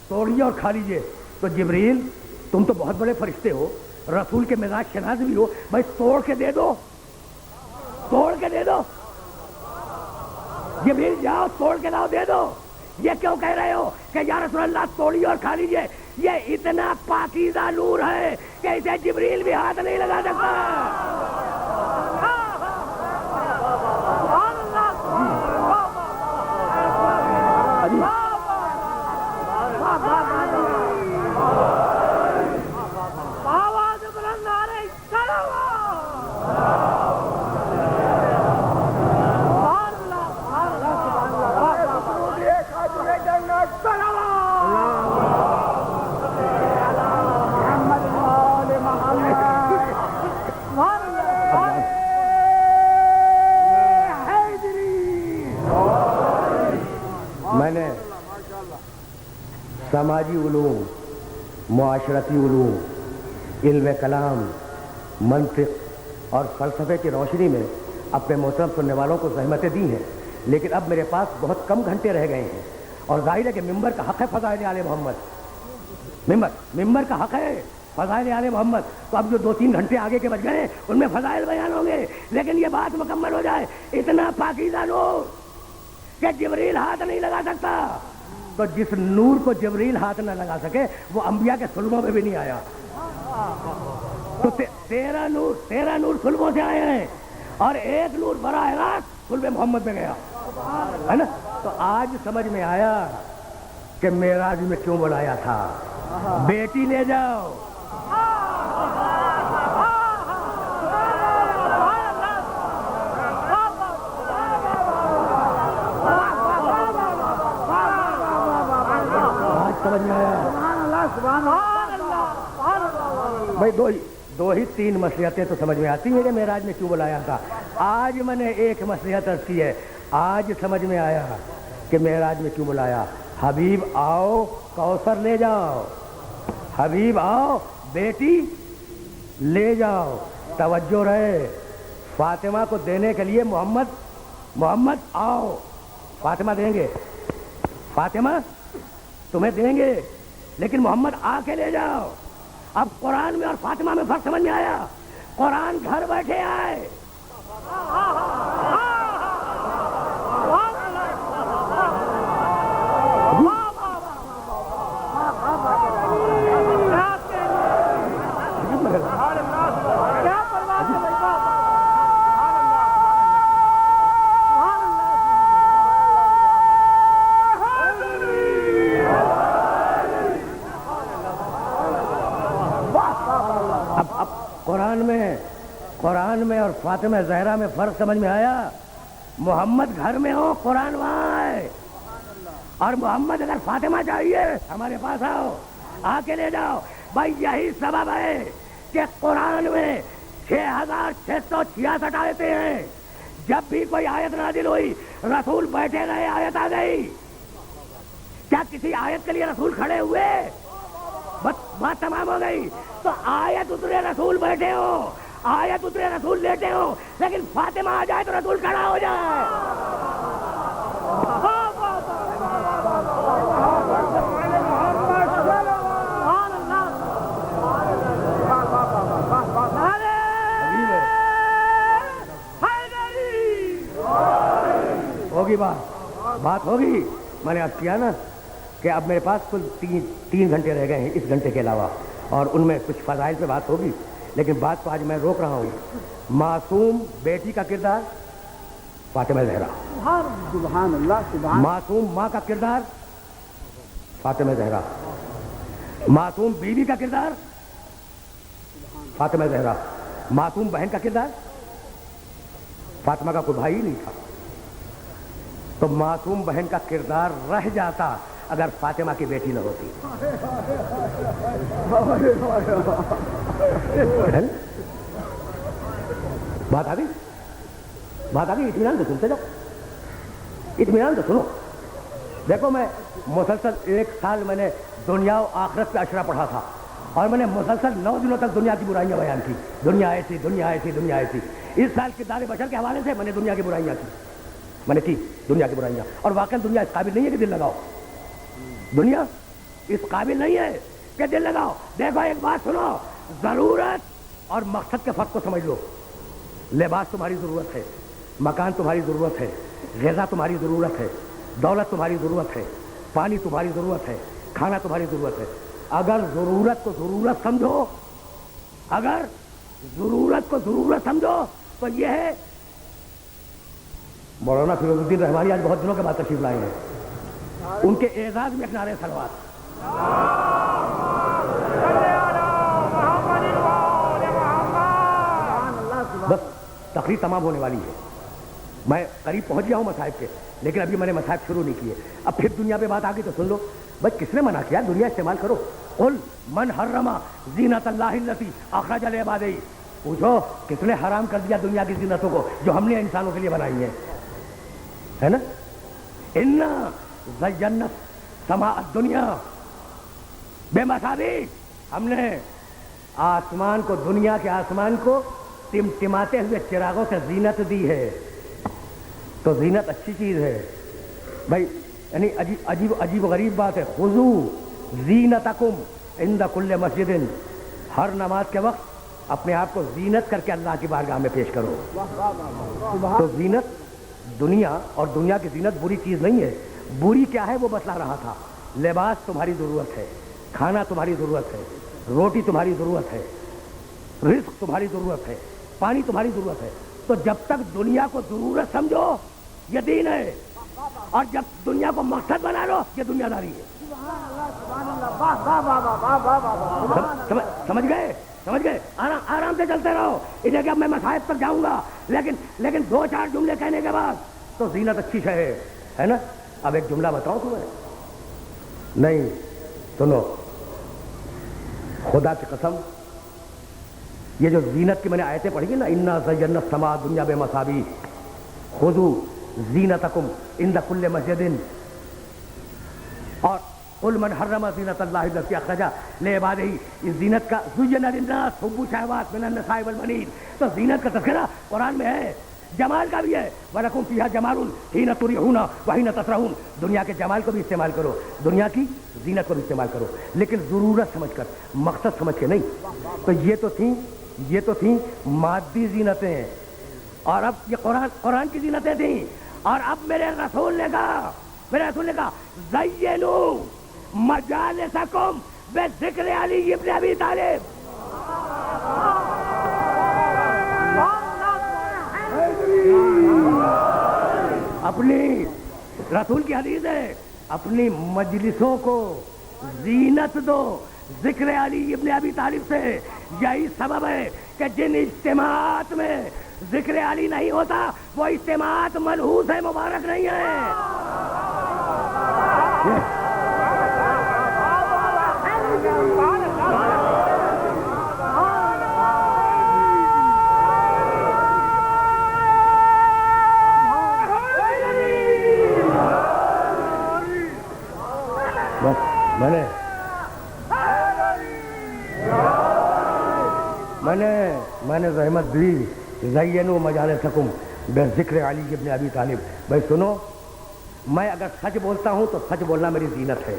توڑیے اور کھا لیجیے. تو جبریل تم تو بہت بڑے فرشتے ہو، رسول کے مزاج شناس بھی ہو، بھائی توڑ کے دے دو. جبریل جاؤ توڑ کے لاؤ دے دو. یہ کیوں کہہ رہے ہو کہ یا رسول اللہ توڑیے اور کھا لیجیے؟ یہ اتنا پاکیزہ نور ہے کہ اسے جبریل بھی ہاتھ نہیں لگا سکتا. میں نے سماجی علوم، معاشرتی علوم، علم کلام، منطق اور فلسفے کی روشنی میں اپنے محترم سننے والوں کو زحمتیں دی ہیں، لیکن اب میرے پاس بہت کم گھنٹے رہ گئے ہیں، اور ظاہر ہے کہ ممبر کا حق ہے فضائل آل محمد. ممبر کا حق ہے فضائل آل محمد. تو اب جو 2-3 گھنٹے آگے کے بچ گئے ان میں فضائل بیان ہوں گے، لیکن یہ بات مکمل ہو جائے. اتنا پاکیزہ نور کہ جبریل ہاتھ نہیں لگا سکتا. تو جس نور کو جبریل ہاتھ نہ لگا سکے وہ انبیاء کے سلبوں میں بھی نہیں آیا. تو 13 نور سلبوں سے آئے ہیں، اور 1 نور براہ راست سلب محمد میں گیا ہے نا. تو آج سمجھ میں آیا کہ معراج میں کیوں بلایا تھا. بیٹی لے جاؤ سمجھ میں آیا؟ سبحان اللہ سبحان اللہ بھائی دو ہی تین مصلحتیں تو سمجھ میں آتی ہیں کہ معراج میں کیوں بلایا تھا. آج میں نے ایک مصلحت عرض کی ہے. آج سمجھ میں آیا کہ معراج میں کیوں بلایا. حبیب آؤ کوثر لے جاؤ, حبیب آؤ بیٹی لے جاؤ. توجہ رہے, فاطمہ کو دینے کے لیے محمد آؤ, فاطمہ دیں گے, فاطمہ تمہیں دیں گے, لیکن محمد آ کے لے جاؤ. اب قرآن میں اور فاطمہ میں فرق سمجھ میں آیا. قرآن گھر بیٹھے آئے, قرآن میں اور فاطمہ زہرا میں فرق سمجھ میں آیا. محمد گھر میں ہو, قرآن وہاں ہے. اور محمد اگر فاطمہ چاہیے ہمارے پاس آؤ, آ کے لے جاؤ. بھائی یہی سبب ہے کہ قرآن میں 6666 آیتیں ہیں. جب بھی کوئی آیت نازل ہوئی رسول بیٹھے رہے, آیت آ گئی. کیا کسی آیت کے لیے رسول کھڑے ہوئے؟ بات تمام ہو گئی. تو آیت اترے رسول بیٹھے ہو, آیت اترے رسول لیٹے ہو, لیکن فاطمہ آ جائے تو رسول کھڑا ہو جائے. ہوگی بات ہوگی. میں نے عرض کیا نا کہ اب میرے پاس کل تین گھنٹے رہ گئے ہیں اس گھنٹے کے علاوہ, اور ان میں کچھ فضائل پہ بات ہوگی, لیکن بات تو آج میں روک رہا ہوں. معصوم بیٹی کا کردار فاطمہ زہرا, سبحان اللہ سبحان. معصوم ماں کا کردار فاطمہ زہرا, معصوم بیوی کا کردار فاطمہ زہرا, معصوم بہن کا کردار. فاطمہ کا کوئی بھائی نہیں تھا, تو معصوم بہن کا کردار رہ جاتا اگر فاطمہ کی بیٹی نہ ہوتی. بات آ گئی, اطمینان سے سنتے جاؤ, اطمینان سے سنو. دیکھو میں مسلسل 1 سال میں نے دنیا و آخرت کا اشرا پڑھا تھا, اور میں نے مسلسل 9 دنوں تک دنیا کی برائیاں بیان کی. دنیا ایسی, دنیا ایسی, دنیا ایسی. اس سال کردار بشر کے حوالے سے میں نے دنیا کی برائیاں کی, میں نے کی دنیا کی برائیاں. اور واقعی دنیا اس قابل نہیں ہے کہ دل لگاؤ, دنیا اس قابل نہیں ہے کہ دل لگاؤ. دیکھو ایک بات سنو, ضرورت اور مقصد کے فرق کو سمجھ لو. لباس تمہاری ضرورت ہے, مکان تمہاری ضرورت ہے, غذا تمہاری ضرورت ہے, دولت تمہاری ضرورت ہے, پانی تمہاری ضرورت ہے, کھانا تمہاری ضرورت ہے. اگر ضرورت کو ضرورت سمجھو, اگر ضرورت کو ضرورت سمجھو تو یہ ہے. مولانا فیروز الدین رحمانی آج بہت دنوں کے بعد تشریف لائے ہیں, ان کے اعزاز میں ایک نعرہ صلوات. بس تقریر تمام ہونے والی ہے, میں قریب پہنچ گیا ہوں مصائب کے, لیکن ابھی میں نے مصائب شروع نہیں کیے. اب پھر دنیا پہ بات آ گئی تو سن لو. بھائی کس نے منع کیا دنیا استعمال کرو؟ قل من حرم زینت اللہ التی اخرج لعبادہ. پوچھو کس نے حرام کر دیا دنیا کی زینتوں کو جو ہم نے انسانوں کے لیے بنائی ہیں, ہے نا. انا زینا سماء الدنیا بمصابیح, ہم نے آسمان کو, دنیا کے آسمان کو ٹمٹماتے ہوئے چراغوں سے زینت دی ہے. تو زینت اچھی چیز ہے بھائی, یعنی عجیب و غریب بات ہے. خذوا زینتکم عند کل مسجد, ہر نماز کے وقت اپنے آپ کو زینت کر کے اللہ کی بارگاہ میں پیش کرو. تو زینت دنیا, اور دنیا کی زینت بری چیز نہیں ہے. بری کیا ہے وہ بتلا رہا تھا. لباس تمہاری ضرورت ہے, کھانا تمہاری ضرورت ہے, روٹی تمہاری ضرورت ہے, رزق تمہاری ضرورت ہے, پانی تمہاری ضرورت ہے. تو جب تک دنیا کو ضرورت سمجھو یہ دین ہے, اور جب دنیا کو مقصد بنا لو یہ دنیا داری ہے. سمجھ گئے؟ آرام سے چلتے رہو. اسے کہ اب میں مصائب تک جاؤں گا, لیکن 2-4 جملے کہنے کے بعد تو زینت اچھی شے ہے نا. اب ایک جملہ بتاؤں تمہیں, نہیں سنو خدا کی قسم یہ جو زینت کی میں نے آیتیں پڑھی ہیں نا، انا زینا السماء الدنیا بمصابیح خذوا زینتکم عند کل مسجد، اور قل من حرم زینت اللہ التی اخرج لعبادہ، اس زینت کا زین للناس حب الشہوات من النساء والبنین، تو زینت کا تذکرہ قرآن میں ہے، جمال کا بھی ہے، وَلَكُمْ فِيهَا جَمَالٌ حِينَ تُرِيحُونَ وَحِينَ تَسْرَحُونَ، دنیا کے جمال کو بھی استعمال کرو، دنیا کی زینت کو بھی استعمال کرو، لیکن ضرورت سمجھ کر، مقصد سمجھ کے نہیں۔ تو یہ تو تھیں مادی زینتیں، اور اب یہ قرآن کی زینتیں تھیں، اور اب میرے رسول نے کہا زینوا مجالسکم بذکر علی ابن ابی طالب۔ اپنی رسول کی حدیث ہے، اپنی مجلسوں کو زینت دو ذکر علی ابن ابی طالب سے۔ یہی سبب ہے کہ جن اجتماعات میں ذکر علی نہیں ہوتا وہ اجتماعات منحوس ہے، مبارک نہیں ہے۔ میں نے زحمت دی زینوا مجالسکم بذکر علی ابن ابی طالب۔ بھائی سنو، میں اگر سچ بولتا ہوں تو سچ بولنا میری زینت ہے،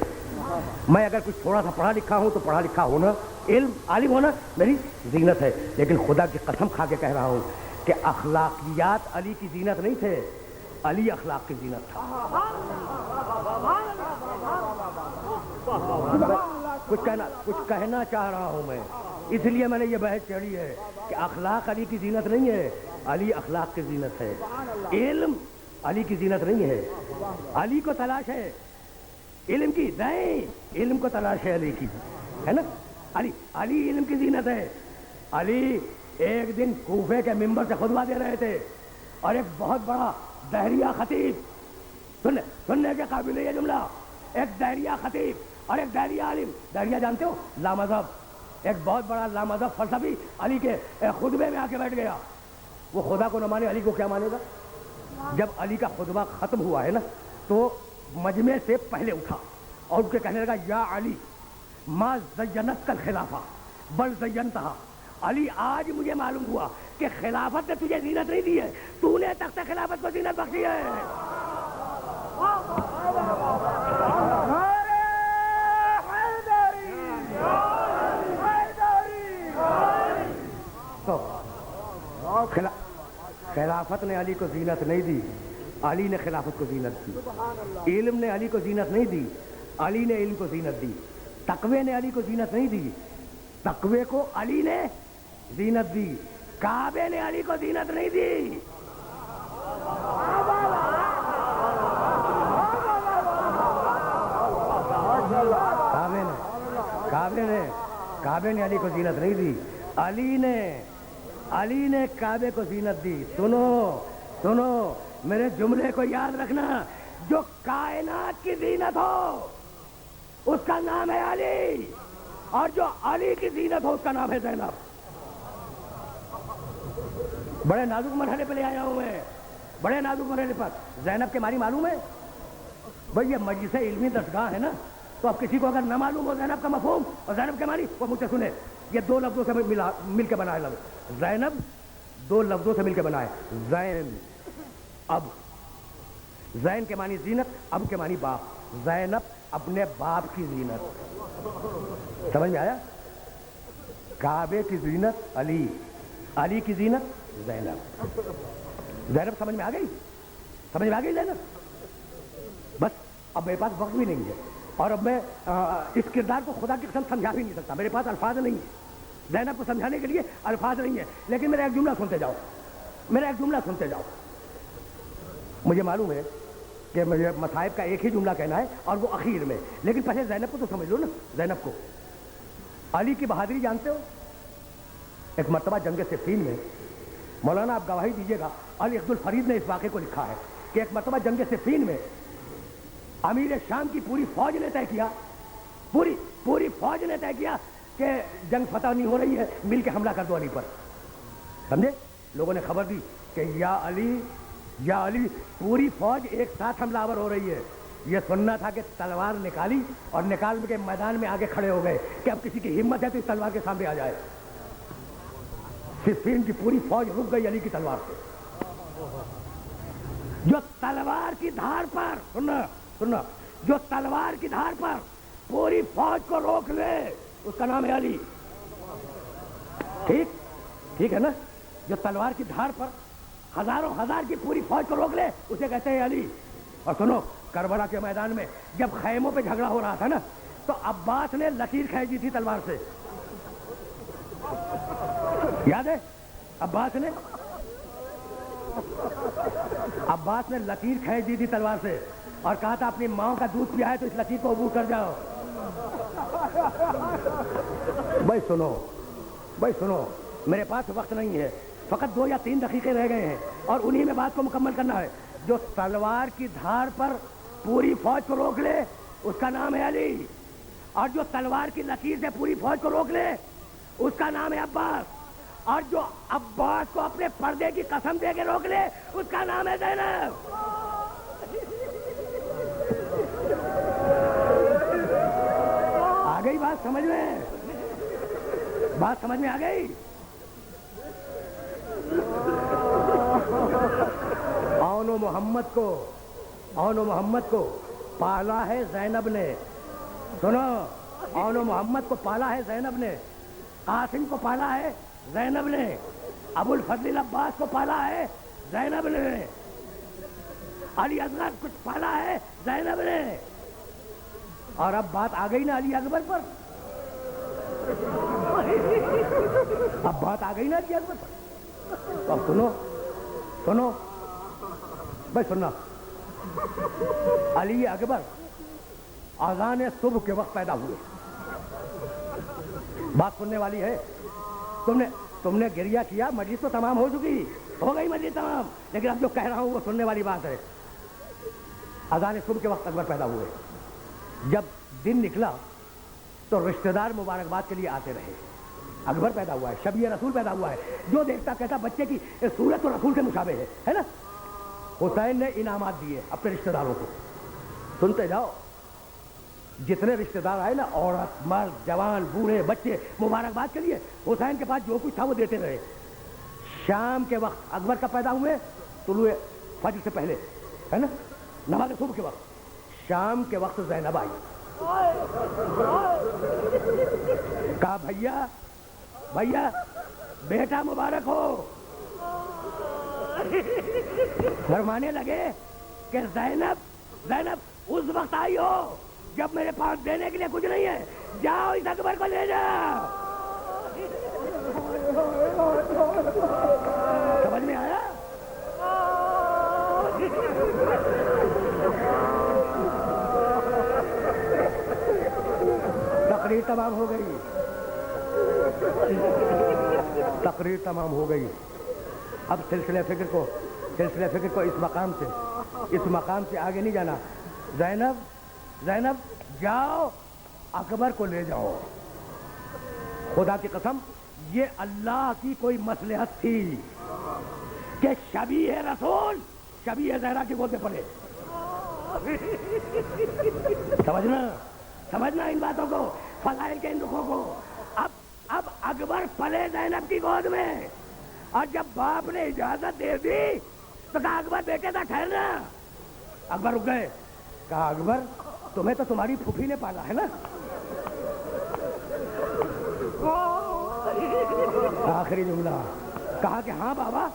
میں اگر کچھ تھوڑا سا پڑھا لکھا ہوں تو پڑھا لکھا ہونا، علم عالم ہونا میری زینت ہے، لیکن خدا کی قسم کھا کے کہہ رہا ہوں کہ اخلاقیات علی کی زینت نہیں تھے، علی اخلاق کی زینت تھا۔ کچھ کہنا چاہ رہا ہوں میں، اس لیے میں نے یہ بحث چھیڑی ہے کہ اخلاق علی کی زینت نہیں ہے، علی اخلاق کی زینت ہے۔ علم علی کی زینت نہیں ہے، علی کو تلاش ہے علم کی، نہیں، علم کو تلاش ہے علی کی، ہے نا۔ علی علم کی زینت ہے۔ علی ایک دن کوفے کے ممبر سے خطبہ دے رہے تھے، اور ایک بہت بڑا دہریہ خطیب، سننے کے قابل ہے یہ جملہ، ایک دہریہ خطیب اور ایک دہریہ عالم، دہریہ جانتے ہو، لامذہب، ایک بہت بڑا لامذہب فلسفی علی کے خطبے میں آ کے بیٹھ گیا۔ وہ خدا کو نہ مانے، علی کو کیا مانے گا؟ جب علی کا خطبہ ختم ہوا ہے نا تو مجمع سے پہلے اٹھا اور ان کے کہنے لگا یا علی ما زینت الخلافہ بل زینتہا، علی آج مجھے معلوم ہوا کہ خلافت نے تجھے زینت نہیں دی ہے، تو نے تخت خلافت کو زینت بخشی ہے۔ خلافت نے علی کو زینت نہیں دی، علی نے خلافت کو زینت دی۔ علم نے علی کو زینت نہیں دی، علی نے علم کو زینت دی۔ تقوی نے علی کو زینت نہیں دی، تقوی کو علی نے زینت دی۔ کعبے نے علی کو زینت نہیں دی۔ کعبے نے علی کو زینت نہیں دی، علی نے کعبے کو زینت دی۔ سنو میرے جملے کو یاد رکھنا، جو کائنات کی زینت ہو اس کا نام ہے علی، اور جو علی کی زینت ہو اس کا نام ہے زینب۔ بڑے نازک مرحلے پہ لے آیا ہوں میں، بڑے نازک مرحلے پر۔ زینب کے معنی معلوم ہے؟ بھئی یہ مجلس علمی درسگاہ ہے نا، تو اب کسی کو اگر نہ معلوم ہو زینب کا مفہوم اور زینب کے معنی، وہ مجھ سے سنے، یہ دو لفظوں سے مل کے بنا ہے لفظ زینب، دو لفظوں سے مل کے بنا ہے، زین اب، زین کے معنی زینت، اب کے معنی باپ، زینب اپنے باپ کی زینت، سمجھ میں آیا؟ کعبے کی زینت علی، علی کی زینت زینب۔ زینب سمجھ میں آ گئی؟ سمجھ میں آ گئی زینب؟ بس اب میرے پاس وقت بھی نہیں ہے، اور اب میں اس کردار کو خدا کی قسم سمجھا بھی نہیں سکتا، میرے پاس الفاظ نہیں ہیں، زینب کو سمجھانے کے لیے الفاظ نہیں ہیں، لیکن میرا ایک جملہ سنتے جاؤ، مجھے معلوم ہے کہ مجھے مصائب کا ایک ہی جملہ کہنا ہے اور وہ اخیر میں، لیکن پہلے زینب کو تو سمجھ لو نا۔ زینب کو علی کی بہادری جانتے ہو؟ ایک مرتبہ جنگ صفین میں، مولانا آپ گواہی دیجیے گا، علی عبد الفرید نے اس واقعے کو لکھا ہے کہ ایک مرتبہ جنگ صفین میں امیر شام کی پوری فوج نے طے کیا پوری فوج نے طے کیا کہ جنگ فتح نہیں ہو رہی ہے، مل کے حملہ کر دو علی پر. سمجھے؟ لوگوں نے خبر دی کہ یا علی پوری فوج ایک ساتھ حملہ آور ہو رہی ہے. یہ سننا تھا کہ تلوار نکالی اور نکال کے میدان میں آگے کھڑے ہو گئے کہ اب کسی کی ہمت ہے تو اس تلوار کے سامنے آ جائے. صفین کی پوری فوج رک گئی علی کی تلوار سے. جو تلوار کی دھار پر سننا جو تلوار کی دھار پر پوری فوج کو روک لے اس کا نام ہے علی. ٹھیک ہے نا؟ جو تلوار کی دھار پر ہزاروں ہزار کی پوری فوج کو روک لے اسے کہتے ہیں علی. اور سنو، کربلا کے میدان میں جب خیموں پہ جھگڑا ہو رہا تھا نا تو عباس نے لکیر کھینچی تھی تلوار سے. یاد ہے؟ عباس نے لکیر کھینچ دی تھی تلوار سے اور کہا تھا اپنی ماں کا دودھ پیا ہے تو اس لکیر کو عبور کر جاؤ. بھائی سنو میرے پاس وقت نہیں ہے، فقط 2 یا 3 دقیقے رہ گئے ہیں اور انہی میں بات کو مکمل کرنا ہے. جو تلوار کی دھار پر پوری فوج کو روک لے اس کا نام ہے علی، اور جو تلوار کی لکیر سے پوری فوج کو روک لے اس کا نام ہے عباس، اور جو عباس کو اپنے پردے کی قسم دے کے روک لے اس کا نام ہے زینب. آ گئی بات سمجھ میں آ گئی؟ اون و محمد کو پالا ہے زینب نے. سنو، اون و محمد کو پالا ہے زینب نے، قاسم کو پالا ہے زینب نے، ابو الفضل عباس کو پالا ہے زینب نے، علی اصغر کچھ پالا ہے زینب نے. اور اب بات آ گئی نا علی اکبر پر. اب سنو بھائی سننا. علی اکبر اذان صبح کے وقت پیدا ہوئے. بات سننے والی ہے. تم نے گریہ کیا، مجلس تو تمام ہو چکی، ہو گئی مجلس تمام، لیکن اب جو کہہ رہا ہوں وہ سننے والی بات ہے. اذان صبح کے وقت اکبر پیدا ہوئے. جب دن نکلا تو رشتہ دار مبارکباد کے لیے آتے رہے. اکبر پیدا ہوا ہے، شبیہ رسول پیدا ہوا ہے. جو دیکھتا کہتا بچے کی صورت تو رسول کے مشابہ ہے نا. حسین نے انعامات دیے اپنے رشتہ داروں کو. سنتے جاؤ. جتنے رشتہ دار آئے نا، عورت مرد جوان بوڑھے بچے، مبارکباد کے لیے حسین کے پاس جو کچھ تھا وہ دیتے رہے. شام کے وقت اکبر کا پیدا ہوئے، طلوع فجر سے پہلے ہے نا، نماز صبح کے وقت. شام کے وقت زینب آئی. کہا بھیا بیٹا مبارک ہو. فرمانے لگے کہ زینب اس وقت آئی ہو جب میرے پاس دینے کے لیے کچھ نہیں ہے، جاؤ اس اکبر کو لے جاؤ. سمجھ میں آیا؟ تقریر تمام ہو گئی. اب سلسلہ فکر کو اس مقام سے آگے نہیں جانا. زینب جاؤ اکبر کو لے جاؤ. خدا کی قسم یہ اللہ کی کوئی مصلحت تھی کہ شبیہ رسول شبیہ زہرا کی گود میں پڑے. سمجھنا ان باتوں کو، فضائل کے ان رخوں کو. اب اکبر پلے زینب کی گود میں، اور جب باپ نے اجازت دے دی تو کہا اکبر بیٹے تھا ٹھہرنا. اکبر رک گئے. کہا اکبر تمہیں تو تمہاری پھوپھی نے پالا ہے نا. آخری جملہ کہا کہ ہاں بابا.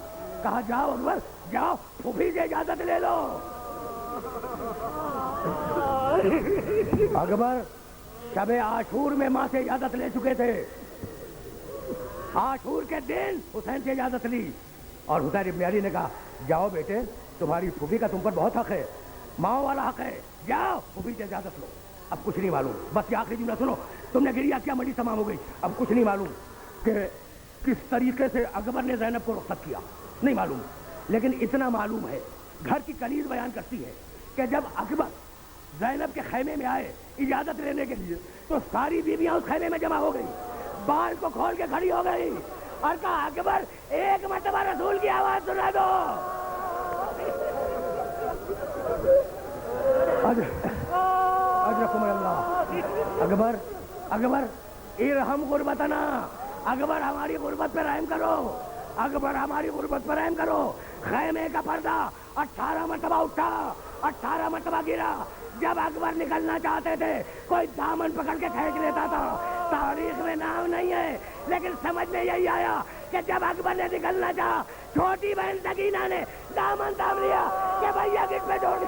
کہا جاؤ اکبر جاؤ پھوپھی سے اجازت لے لو. اکبر شب عاشور میں ماں سے اجازت لے چکے تھے. عاشور کے دن حسین سے اجازت لی اور حسین ابن علی نے کہا جاؤ بیٹے تمہاری پھوپھی کا تم پر بہت حق ہے، ماں والا حق ہے، جاؤ پھوپھی سے اجازت لو. اب کچھ نہیں معلوم، بس یہ آخری جملہ سنو. تم نے گریہ کیا، مجلس تمام ہو گئی. اب کچھ نہیں معلوم کہ کس طریقے سے اکبر نے زینب کو رخصت کیا، نہیں معلوم. لیکن اتنا معلوم ہے، گھر کی کنیز بیان کرتی ہے کہ جب اکبر زینب کے خیمے میں آئے اجازت لینے کے لیے تو ساری بیویاں اس خیمے میں جمع ہو گئی، بال کو کھول کے کھڑی ہو گئی اور کہا اکبر ایک مرتبہ رسول کی آواز سنا دو۔ اجرکم اللہ۔ اکبر اکبر ارحم غربتنا، اکبر ہماری غربت پہ رحم کرو، اکبر ہماری غربت پہ رحم کرو۔ خیمے کا پردہ 18 مرتبہ اٹھا، 18 مرتبہ گرا۔ جب اکبر نکلنا چاہتے تھے کوئی دامن پکڑ کے کھینچ لیتا تھا۔ تاریخ میں نام نہیں ہے لیکن سمجھ میں یہی آیا کہ جب اکبر نے نکلنا چاہا چھوٹی بہن سکینہ نے دامن تھام لیا کہ بھیا گٹ پہ چھوڑ